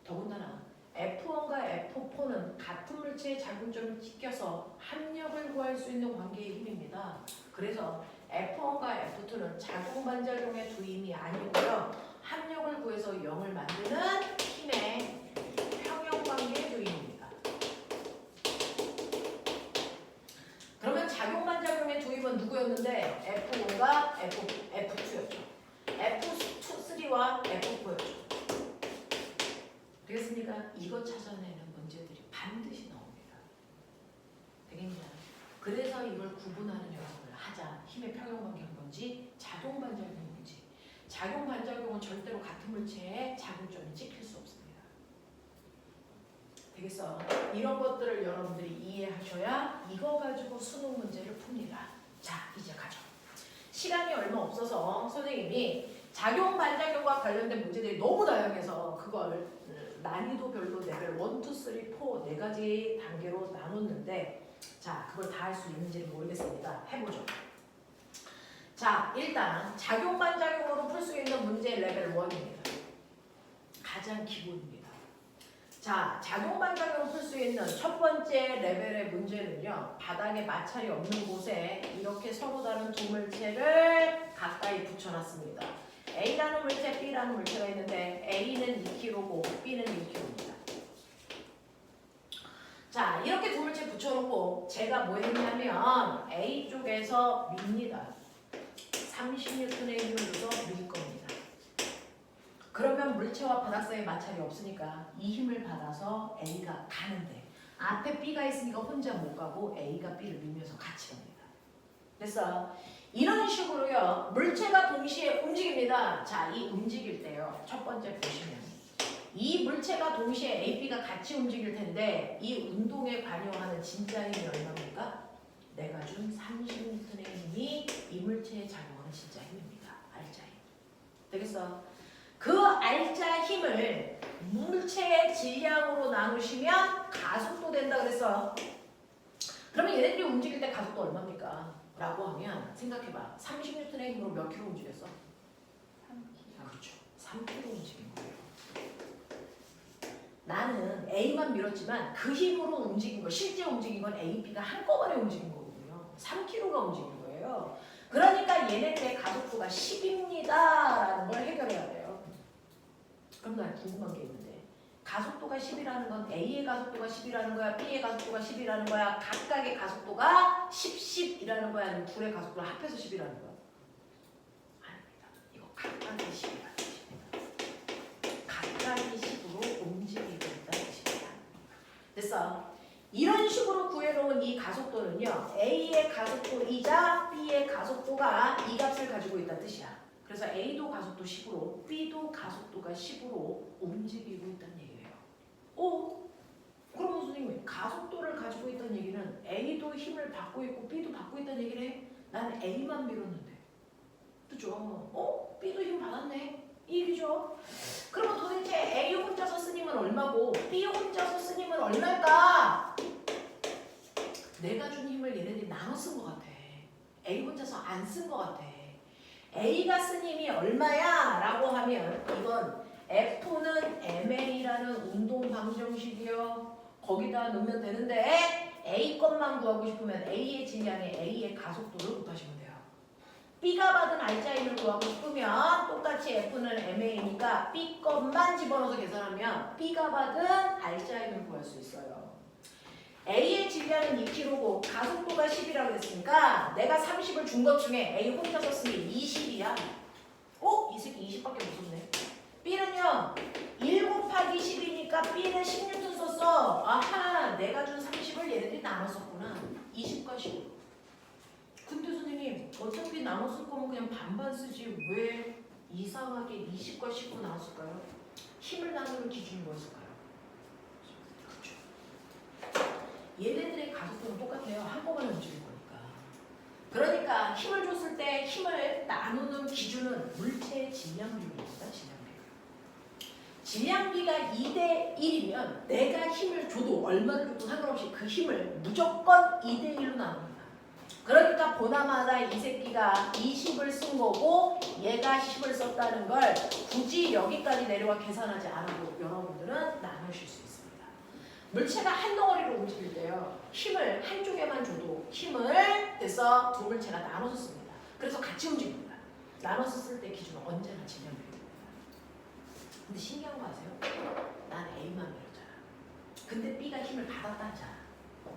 더군다나 F1과 F4는 같은 물체의 작용점을 찍혀서 합력을 구할 수 있는 관계의 힘입니다. 그래서 F1과 F2는 작용, 반작용의 두 힘이 아니고요. 합력을 구해서 0을 만드는 힘의 평형관계의 두 힘입니다. 그러면 작용, 반작용의 두 힘은 누구였는데 F1과 F2였죠. F3와 F4였죠. 되겠습니까? 이거 찾아내는 문제들이 반드시 나옵니다. 되겠냐? 그래서 이걸 구분하는 연습을 하자. 힘의 평형관계가 뭔지, 작용, 반작용이 뭔지. 작용, 반작용은 절대로 같은 물체에 작용점이 찍힐 수 없습니다. 되겠어? 이런 것들을 여러분들이 이해하셔야 이거 가지고 수능 문제를 풉니다. 자, 이제 가죠. 시간이 얼마 없어서 선생님이 작용, 반작용과 관련된 문제들이 너무 다양해서 그걸 난이도별로 레벨 1, 2, 3, 4 네 가지 단계로 나눴는데 자, 그걸 다 할 수 있는지는 모르겠습니다. 해보죠. 자, 일단 작용, 반작용으로 풀 수 있는 문제 레벨 1입니다. 가장 기본입니다. 자, 작용, 반작용으로 풀 수 있는 첫 번째 레벨의 문제는요. 바닥에 마찰이 없는 곳에 이렇게 서로 다른 두 물체를 가까이 붙여놨습니다. A라는 물체, B라는 물체가 있는데 A는 2kg고 B는 1kg입니다. 자, 이렇게 두 물체 붙여 붙여놓고 제가 뭐 했냐면 A 쪽에서 밉니다. 30N의 힘을 줘서 밀 겁니다. 그러면 물체와 바닥 사이에 마찰이 없으니까 이 힘을 받아서 A가 가는데 앞에 B가 있으니까 혼자 못 가고 A가 B를 밀면서 같이 갑니다. 그래서 이런 식으로요. 물체가 동시에 움직입니다. 자, 이 움직일 때요. 첫 번째 보시면 이 물체가 동시에 A, B가 같이 움직일 텐데 이 운동에 관여하는 진짜 힘이 얼마입니까? 내가 준 30N의 힘이 이 물체에 작용하는 진짜 힘입니다. 알짜 힘. 되겠어? 그 알짜 힘을 물체의 질량으로 나누시면 가속도 된다 그랬어요. 그러면 얘네들이 움직일 때 가속도 얼마입니까? 라고 하면 생각해봐. 30N의 힘으로 몇 킬로 움직였어? 3kg. 그렇죠. 3kg 움직인 거예요. 나는 A만 밀었지만 그 힘으로 움직인 거, 실제 움직인 건 A, B가 한꺼번에 움직인 거거든요. 3kg가 움직인 거예요. 그러니까 얘네들의 가속도가 10입니다. 라는 걸 해결해야 돼요. 그럼 난 궁금한 게 있는데 가속도가 10이라는 건 A의 가속도가 10이라는 거야? B의 가속도가 10이라는 거야? 각각의 가속도가 10, 10이라는 거야? 아니면 둘의 가속도를 합해서 10이라는 거야? 아닙니다. 이거 각각의 10이라는 뜻입니다. 각각의 10으로 움직이고 있다는 뜻입니다. 됐어? 이런 식으로 구해놓은 이 가속도는요. A의 가속도이자 B의 가속도가 이 값을 가지고 있다는 뜻이야. 그래서 A도 가속도 10으로 B도 가속도가 10으로 움직이고 있다는 얘기예요. 오? 그러면 선생님 가속도를 가지고 있다는 얘기는 A도 힘을 받고 있고 B도 받고 있다는 얘기를 해? 나는 A만 밀었는데. 그죠? B도 힘 받았네. 이 얘기죠. 그러면 도대체 A 혼자서 쓰님은 얼마고 B 혼자서 쓰님은 얼마일까? 내가 준 힘을 얘네들이 나눠 쓴 것 같아. A 혼자서 안 쓴 것 같아. A가 쓴 힘이 얼마야? 라고 하면 이건 F는 MA라는 운동 방정식이요. 거기다 넣으면 되는데 A 것만 구하고 싶으면 A의 질량에 A의 가속도를 곱하시면 돼요. B가 받은 알짜 힘을 구하고 싶으면 똑같이 F는 MA니까 B 것만 집어넣어서 계산하면 B가 받은 알짜 힘을 구할 수 있어요. A의 질량은 2kg고 가속도가 10이라고 했으니까 내가 30을 준 것 중에 A 혼자 썼으니 20이야. 이 새끼 20밖에 못 썼네. B는요 1 곱하기 10이니까 B는 10N 썼어. 아하, 내가 준 30을 얘네들이 나눠 썼구나. 20과 10. 근데 선생님 어차피 나눠 쓸 거면 그냥 반반 쓰지 왜 이상하게 20과 10로 나눴을까요? 힘을 나누는 기준이 뭐였을까요? 얘네들의 가속도는 똑같아요. 한꺼번에 움직일 거니까. 그러니까 힘을 줬을 때 힘을 나누는 기준은 물체의 질량비입니다. 질량비가 2대 1이면 내가 힘을 줘도 얼마를 줘도 상관없이 그 힘을 무조건 2대 1로 나눕니다. 그러니까 보나마나 이 새끼가 20을 쓴 거고 얘가 10을 썼다는 걸 굳이 여기까지 내려와 계산하지 않아도 여러분들은 나누실 수 있습니다. 물체가 한 덩어리로 움직일 때요. 힘을 한쪽에만 줘도 힘을 돼서 두 물체가 나눠서 씁니다. 그래서 같이 움직입니다. 나눠서 쓸 때 기준은 언제나 질량비입니다. 근데 신기한 거 아세요? 난 A만 밀었잖아. 근데 B가 힘을 받았다잖아.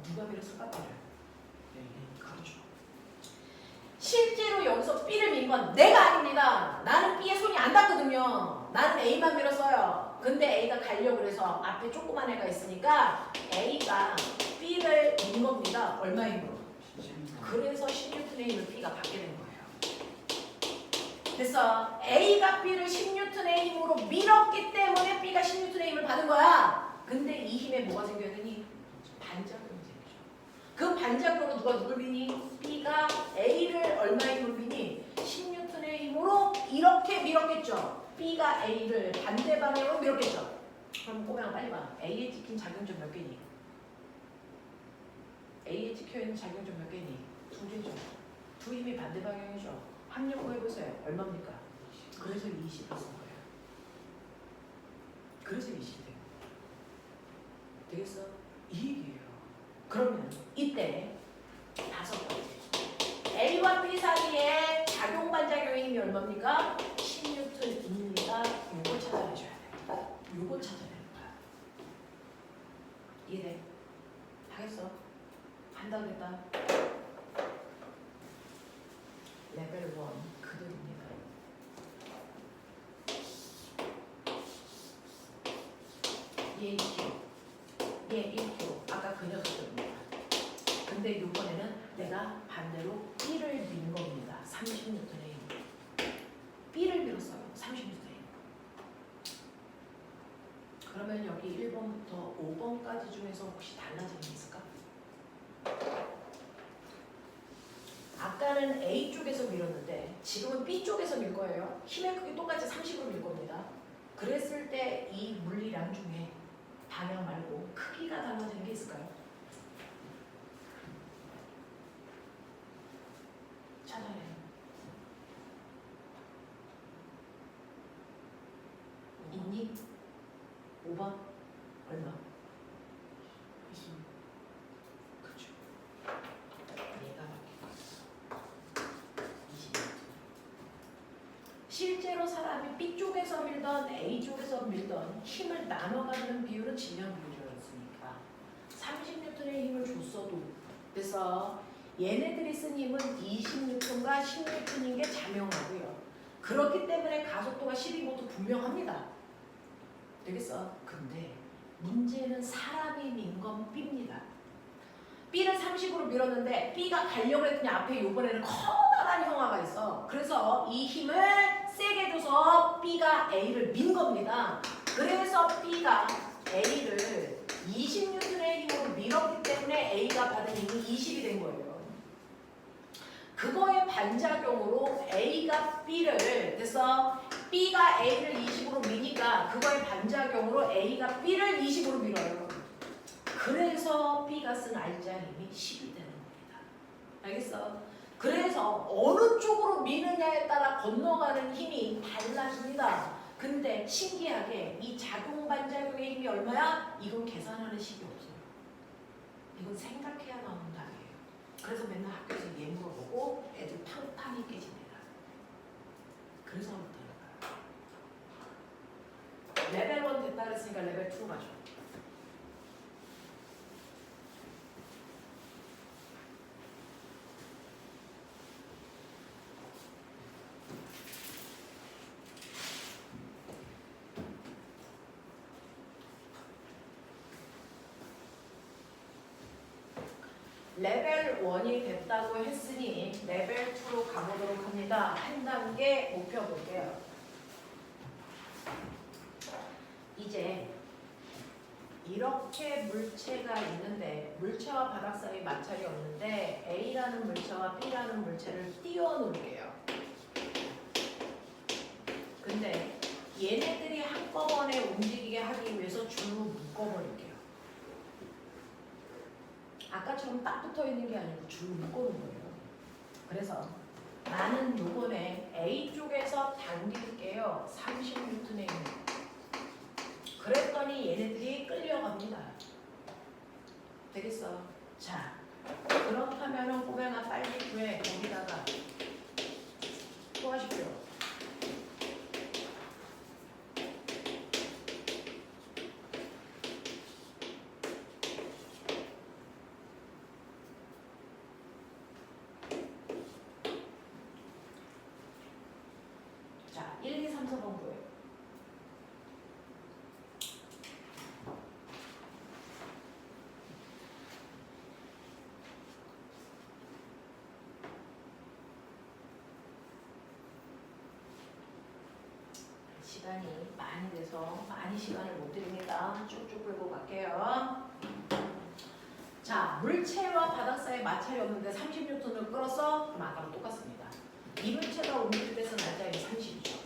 누가 밀었을까? B를. 그렇죠. 실제로 여기서 B를 민 건 내가 아닙니다. 나는 B에 손이 안 닿거든요. 나는 A만 밀었어요. 근데 A가 가려고 해서 앞에 조그만 애가 있으니까 A가 B를 민 겁니다. 얼마 힘으로? 그래서 10N의 힘을 B가 받게 된 거예요. 그래서 A가 B를 10N의 힘으로 밀었기 때문에 B가 10N의 힘을 받은 거야. 근데 이 힘에 뭐가 생겨야 되니? 반작용이 생기죠. 그 반작용으로 누가 누굴 미니? B가 A를 얼마의 힘으로 미니? 10N의 힘으로 이렇게 밀었겠죠. B가 A를 반대 방향으로 밀었겠죠. 그럼 꼬맹아 빨리 봐. A에 찍힌 작용점 몇 개니? A에 찍혀있는 작용점 몇 개니? 2개죠. 두 힘이 반대 방향이죠. 합력고 해보세요. 얼마입니까? 그래서 20을 쓴 거예요. 그래서 20이 돼요. 되겠어? 이 얘기예요. 그러면 이때 다섯 번째. A와 B 사이에 작용 반작용의 힘이 얼마입니까? 10N입니다. 요거 찾아내셔야 돼요. 요거 찾아내는 거야. 이해돼? 하겠어? 한다 그랬다. 레벨 1 그대로입니다. 얘 2kg, 얘 1kg. 아까 그 녀석들입니다. 근데 이번에는 내가 반대로 B를 민 겁니다. 30N의 힘. B를 밀었어요. 30N의 힘. 그러면 여기 1번부터 5번까지 중에서 혹시 달라진 게 있을까? 아까는 A 쪽에서 밀었는데 지금은 B 쪽에서 밀 거예요. 힘의 크기 똑같이 30으로 밀 겁니다. 그랬을 때 이 물리량 중에 방향 말고 크기가 달라지는 게 있을까요? 찾아내요. 있니? 5번? 얼마? 20. 그쵸. 얘가 20. 실제로 사람이 B쪽에서 밀던 A쪽에서 밀던 힘을 나눠 갖는 비율은 질량 비율이었으니까 30N의 힘을 줬어도 그래서 얘네들이 쓴 힘은 20N과 10N인 게 자명하고요. 그렇기 때문에 가속도가 12V 분명합니다. 되겠어? 근데 문제는 사람이 민 건 B입니다. B를 30으로 밀었는데 B가 가려고 했더니 앞에 요번에는 커다란 형아가 있어. 그래서 이 힘을 세게 줘서 B가 A를 민 겁니다. 그래서 B가 A를 20N의 힘으로 밀었기 때문에 A가 받은 힘이 20이 된 거예요. 그거의 반작용으로 A가 B를 그래서 B가 A를 20으로 미니까 그거의 반작용으로 A가 B를 20으로 밀어요. 그래서 B가 쓴 R자 힘이 10이 되는 겁니다. 알겠어? 그래서 어느 쪽으로 미느냐에 따라 건너가는 힘이 달라집니다. 근데 신기하게 이 작용 반작용의 힘이 얼마야? 이건 계산하는 식이 없어요. 이건 생각해야 나오는 답이에요. 그래서 맨날 학교에서 얘 물어보고 애들 팡팡이 깨집니다. 그래서 어떡할까요? 레벨 1 됐다 그랬으니까 레벨 2 가죠. 레벨 1이 됐다고 했으니 레벨 2로 가보도록 합니다. 한 단계 목표 볼게요. 이제 이렇게 물체가 있는데 물체와 바닥 사이 마찰이 없는데 A라는 물체와 B라는 물체를 띄워 놓을게요. 근데 얘네들이 한꺼번에 움직이게 하기 위해서 줄로 묶어버릴게요. 아까처럼 딱 붙어 있는 게 아니고 줄로 묶어놓은 거예요. 그래서 나는 요번에 A 쪽에서 당길게요. 30N의 힘. 그랬더니 얘네들이 끌려갑니다. 되겠어? 자, 그렇다면은 꼬맹아 빨리 구해. 거기다가 또 하십시오. 자, 1, 2, 3, 4번 구해요. 시간이 많이 돼서 많이 시간을 못 드립니다. 쭉쭉 끌고 갈게요. 자, 물체와 바닥 사이에 마찰이 없는데 30N을 끌었어? 그럼 아까랑 똑같습니다. 이 물체가 움직일 때서 날짜이 30이죠.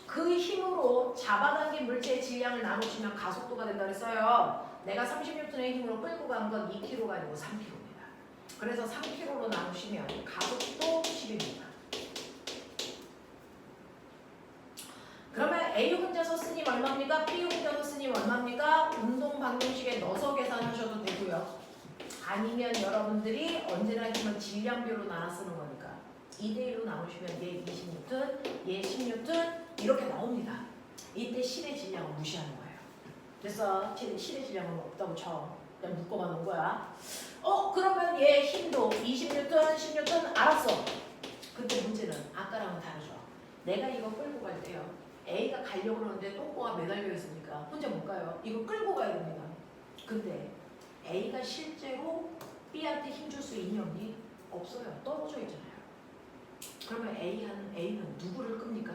그 힘으로 잡아당긴 물체의 질량을 나누시면 가속도가 된다 그랬어요. 내가 30N의 힘으로 끌고 간 건 2kg가 아니고 3kg입니다. 그래서 3kg로 나누시면 가속도 10입니다. 그러면 A 혼자서 쓰니 얼마입니까? B 혼자서 쓰니 얼마입니까? 운동 방정식에 넣어서 계산하셔도 되고요. 아니면 여러분들이 언제나 힘은 질량별로 나눠 쓰는 거니까 2대1로 나누시면 얘 20N, 얘 10N 이렇게 나옵니다. 이때 실의 질량은 무시하는 거예요. 그래서 실의 질량은 없다고 쳐. 그냥 묶어만 놓은 거야. 그러면 얘 10뉴턴, 10뉴턴 알았어. 근데 문제는 아까랑은 다르죠. 내가 이거 끌고 갈 때요. A가 가려고 그러는데 똥꼬가 매달려 있으니까 혼자 못 가요. 이거 끌고 가야 됩니다. 근데 A가 실제로 B한테 힘줄 수 있니 없니? 없어요. 떨어져 있잖아요. 그러면 A는 누구를 끕니까?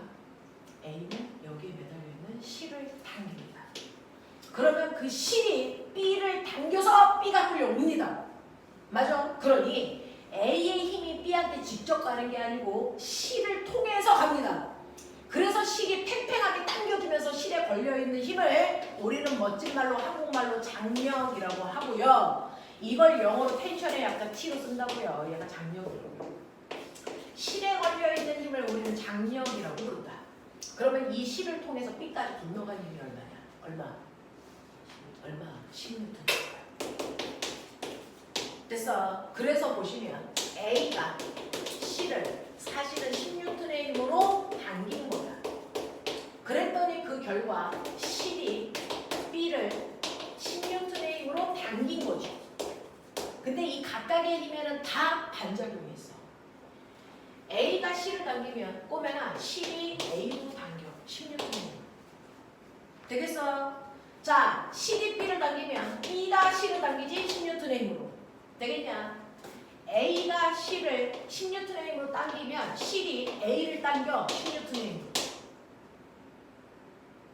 A는 여기에 매달려 있는 C를 당깁니다. 그러면 그 C이 B를 당겨서 B가 끌려옵니다. 맞아? 그러니 A의 힘이 B한테 직접 가는 게 아니고 C를 통해서 갑니다. 그래서 C이 팽팽하게 당겨주면서 C에 걸려있는 힘을 우리는 멋진 말로 한국말로 장력이라고 하고요. 이걸 영어로 텐션에 약간 T로 쓴다고요. 얘가 장력이라고. C에 걸려있는 힘을 우리는 장력이라고 부른다. 그러면 이 C를 통해서 B까지 건너간 힘이 얼마냐? 얼마? 10뉴턴. 됐어. 그래서 보시면 A가 C를 사실은 10뉴턴의 힘으로 당긴 거야. 그랬더니 그 결과 C이 B를 10뉴턴의 힘으로 당긴 거지. 근데 이 각각의 힘에는 다 반작용이 있어. A가 C를 당기면 꼬매나 C이 A로 당겨. 10뉴턴의 힘으로. 되겠어? 자, C이 B를 당기면 B가 C를 당기지 10뉴턴의 힘으로. 되겠냐? A가 C를 10뉴턴의 힘으로 당기면 C이 A를 당겨 10뉴턴의 힘으로.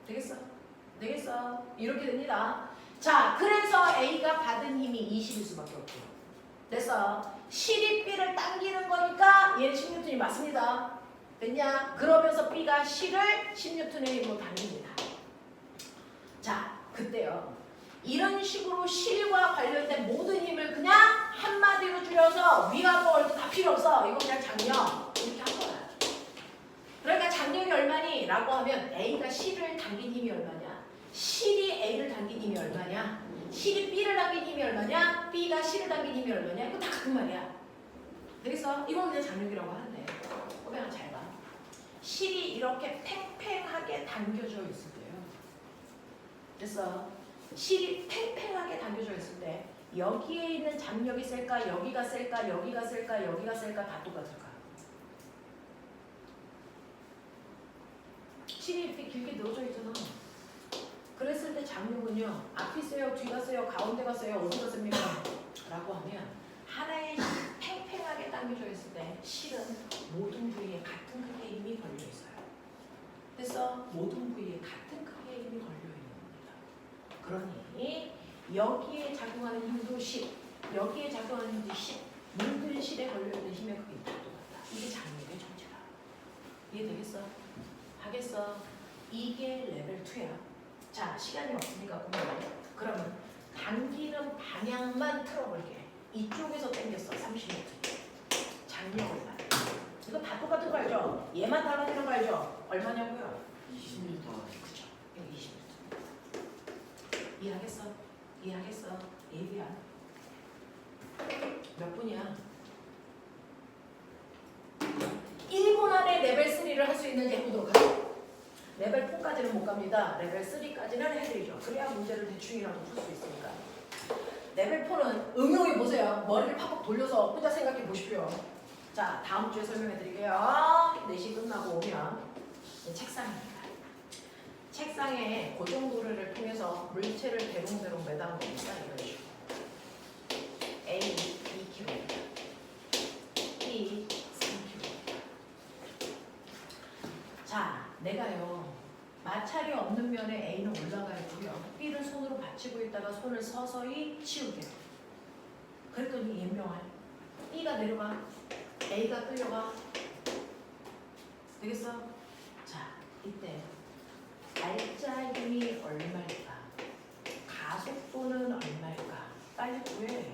되겠어? 되겠어? 이렇게 됩니다. 자, 그래서 A가 받은 힘이 20일 수밖에 없고요. 됐어? C이 B를 당기는 거니까 얘는 10뉴턴이 맞습니다. 됐냐? 그러면서 B가 C를 10뉴턴의 힘으로 당깁니다. 자, 그때요. 이런 식으로 실과 관련된 모든 힘을 그냥 한마디로 줄여서 위와 더월도 다 필요 없어. 이거 그냥 장력. 이렇게 한 거야. 그러니까 장력이 얼마니? 라고 하면 A가 C를 당긴 힘이 얼마냐? C이 A를 당긴 힘이 얼마냐? C이 B를 당긴 힘이 얼마냐? B가 C를 당긴 힘이 얼마냐? 이거 다 같은 말이야. 되겠어? 이건 그냥 장력이라고 하는데 그냥 잘 봐. 실이 이렇게 팽팽하게 당겨져 있을 때요. 됐어? 실이 팽팽하게 당겨져 있을 때 여기에 있는 장력이 셀까? 여기가 셀까? 여기가 셀까? 여기가 셀까? 다 똑같을까? 실이 이렇게 길게 늘어져 있잖아. 그랬을 때 장력은요. 앞이 세요? 뒤가 세요? 가운데가 세요? 어디가 셉니까? 라고 하면 하나의 팽팽하게 당겨져 있을 때 실은 모든 부위에 같은 크기의 힘이 걸려 있어요. 그래서 모든 부위에 같은 크기의 힘이 걸려 있는 겁니다. 그러니 여기에 작용하는 힘도 10, 여기에 작용하는 힘도 10, 모든 실에 걸려있는 힘의 크기는 다 똑같다. 이게 장력의 정체다. 이해되겠어? 하겠어? 이게 레벨 2야. 자, 시간이 없으니까 그러면 당기는 방향만 틀어볼게. 이쪽에서 당겼어. 30m. 장력을 봐. 이거 다 똑같은 거 알죠? 얘만 달라지는 거 알죠? 얼마냐고요? 20m. 그죠? 여기 20m. 이해하겠어? 이해하겠어? 예비야. 몇 분이야? 1분 안에 레벨 3를 할 수 있는지 해보도록 하죠. 레벨 4까지는 못 갑니다. 레벨 3까지는 해드리죠. 그래야 문제를 대충이라도 풀 수 있으니까. 레벨 4는 응용해 보세요. 머리를 팍팍 돌려서 혼자 생각해 보십시오. 자, 다음 주에 설명해 드릴게요. 4시 끝나고 오면 책상입니다. 책상에 고정도르를 통해서 물체를 대롱대롱 매다는 겁니다. 이런 식으로. A 2kg, B 3kg. 자, 내가요. 마찰이 없는 면에 A는 올라가야고요. B를 손으로 받치고 있다가 손을 서서히 치우게요. 그랬더니 연명할 B가 내려가, A가 끌려가. 되겠어? 자, 이때 날짜 힘이 얼마일까? 가속도는 얼마일까? 빨리 구해.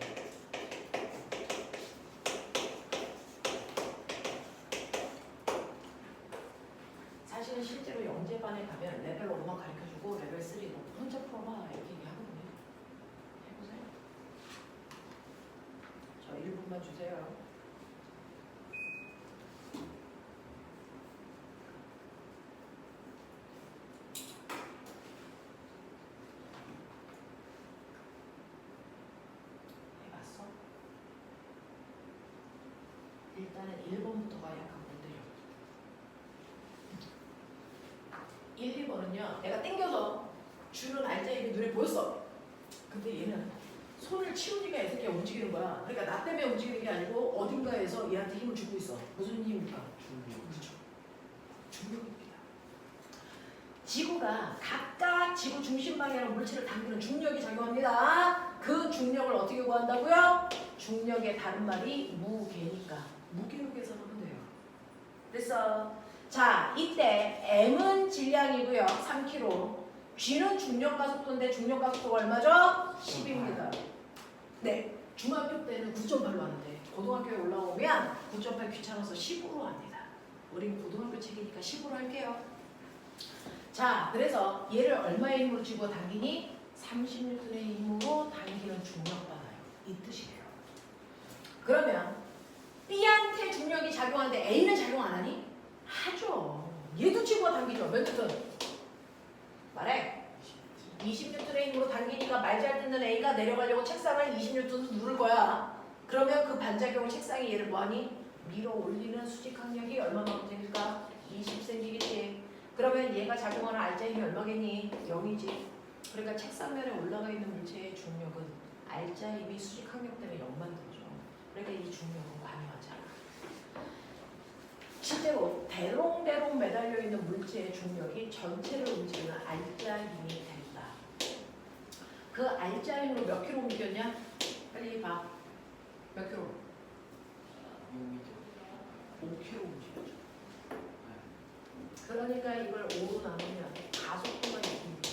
사실은 실제로 영재반에 가면 레벨 5만 가르쳐주고 레벨 3도 혼자 풀어봐 이렇게 얘기하거든요. 해보세요. 저 1분만 주세요. 해봤어? 일단은 1번부터가 약간 건드려. 1, 2번은요. 내가 땡겨서 주는 알짜입이 눈에 보였어. 근데 얘는 손을 치우니까 이 새끼가 움직이는 거야. 그러니까 나 때문에 움직이는 게 아니고 어딘가에서 얘한테 힘을 주고 있어. 무슨 힘입니까? 그렇죠. 중력입니다. 지구가 각각 지구 중심 방향으로 물체를 당기는 중력이 작용합니다. 그 중력을 어떻게 구한다고요? 중력의 다른 말이 무게니까 무게로 계산하면 돼요. 됐어. 자, 이때 M은 질량이고요. 3kg. G는 중력 가속도인데 중력 가속도가 얼마죠? 10입니다. 네. 중학교 때는 9.8로 하는데 고등학교에 올라오면 9.8 귀찮아서 10으로 합니다. 우린 고등학교 책이니까 10으로 할게요. 자, 그래서 얘를 얼마의 힘으로 쥐고 당기니? 30N의 힘으로 당기는 중력받아요. 이 뜻이에요. 그러면 B한테 중력이 작용하는데 A는 작용 안 하니? 하죠. 얘도 쥐고 당기죠. 몇 N? 말해. 20N의 힘으로 당기니까 말 잘 듣는 A가 내려가려고 책상을 20N 누를 거야. 그러면 그 반작용을 책상이 얘를 뭐하니? 밀어 올리는 수직항력이 얼마만큼 생길까? 20 생기겠지. 그러면 얘가 작용하는 알짜 힘이 얼마겠니? 0이지. 그러니까 책상면에 올라가 있는 물체의 중력은 알짜 힘이 수직항력 때문에 0만 되죠. 그러니까 이 중력은 관여하잖아. 실제로 대롱대롱 매달려 있는 물체의 중력이 전체를 움직이는 알짜 힘이 된다. 그 알짜 힘으로 몇 킬로 움직였냐? 빨리 봐. 몇 킬로? 5킬로 움직였죠. 그러니까 이걸 5로 나누면 가속도가 있습니다.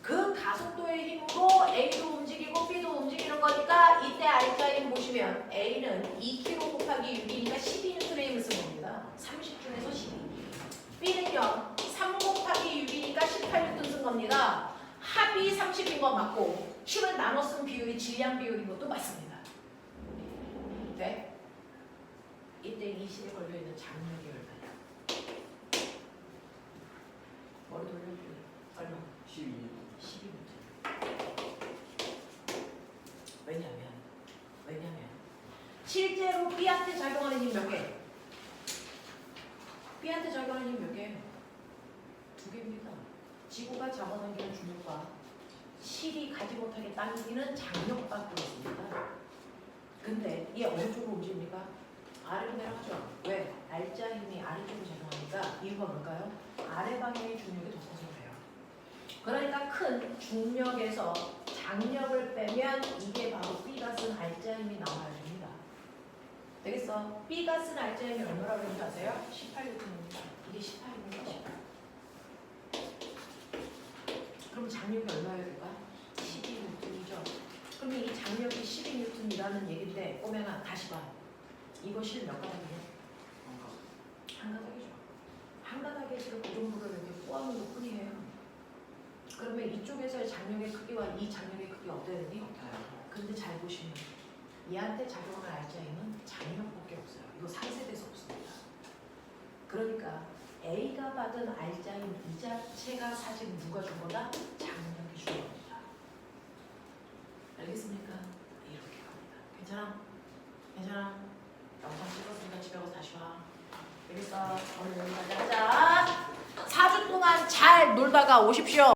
그 가속도의 힘으로 A도 움직이고 B도 움직이는 거니까 이때 알짜 힘 보시면 A는 2kg 곱하기 6이니까 12N의 힘을 쓴 겁니다. 30중에서 12. B는요 3 곱하기 6이니까 18N 쓴 겁니다. 합이 30인 건 맞고 힘을 나눠 쓴 비율이 질량 비율인 것도 맞습니다. 네? 이때 이 실에 걸려있는 장력이 얼마냐? 머리 돌려주세요. 얼마? 12m. 왜냐면 실제로 B한테 작용하는 힘 몇 개? B한테 작용하는 힘 몇 개? 2개입니다. 지구가 잡아당기는 중력과 실이 가지 못하게 당기는 장력받고 있습니다. 근데 얘 어느 쪽으로 움직입니까? 아래로 내려가죠. 왜? 알짜 힘이 아래쪽으로 작용하니까 이유가 뭘까요? 아래 방향의 중력이 더 커서 그래요. 그러니까 큰 중력에서 장력을 빼면 이게 바로 B가 쓴 알짜 힘이 나와야 됩니다. 되겠어? B가 쓴 알짜 힘이 얼마라고 그러는지 아세요? 18N입니다. 이게 18입니다. 18. 그럼 장력이 얼마여야 될까? 12N이죠. 그럼 이 장력이 12N이라는 얘기인데 꼬매나 다시 봐. 이거 실 몇 가닥이냐? 한 가닥이죠. 한 가닥의 실을 그 정도로 이렇게 꼬아놓은 것 뿐이에요. 그러면 이쪽에서의 장력의 크기와 이 장력의 크기가 어때야 되니? 근데 잘 보시면 얘한테 작용하는 알짜 힘은 장력밖에 없어요. 이거 상쇄돼서 없습니다. 그러니까 A가 받은 알짜 힘 이 자체가 사실 누가 준 거다? 장력이 준 겁니다. 알겠습니까? 이렇게 갑니다. 괜찮아? 괜찮아? 영상 찍었으니까 집에 가서 다시 봐. 알겠어? 오늘 여기까지 하자. 4주 동안 잘 놀다가 오십시오.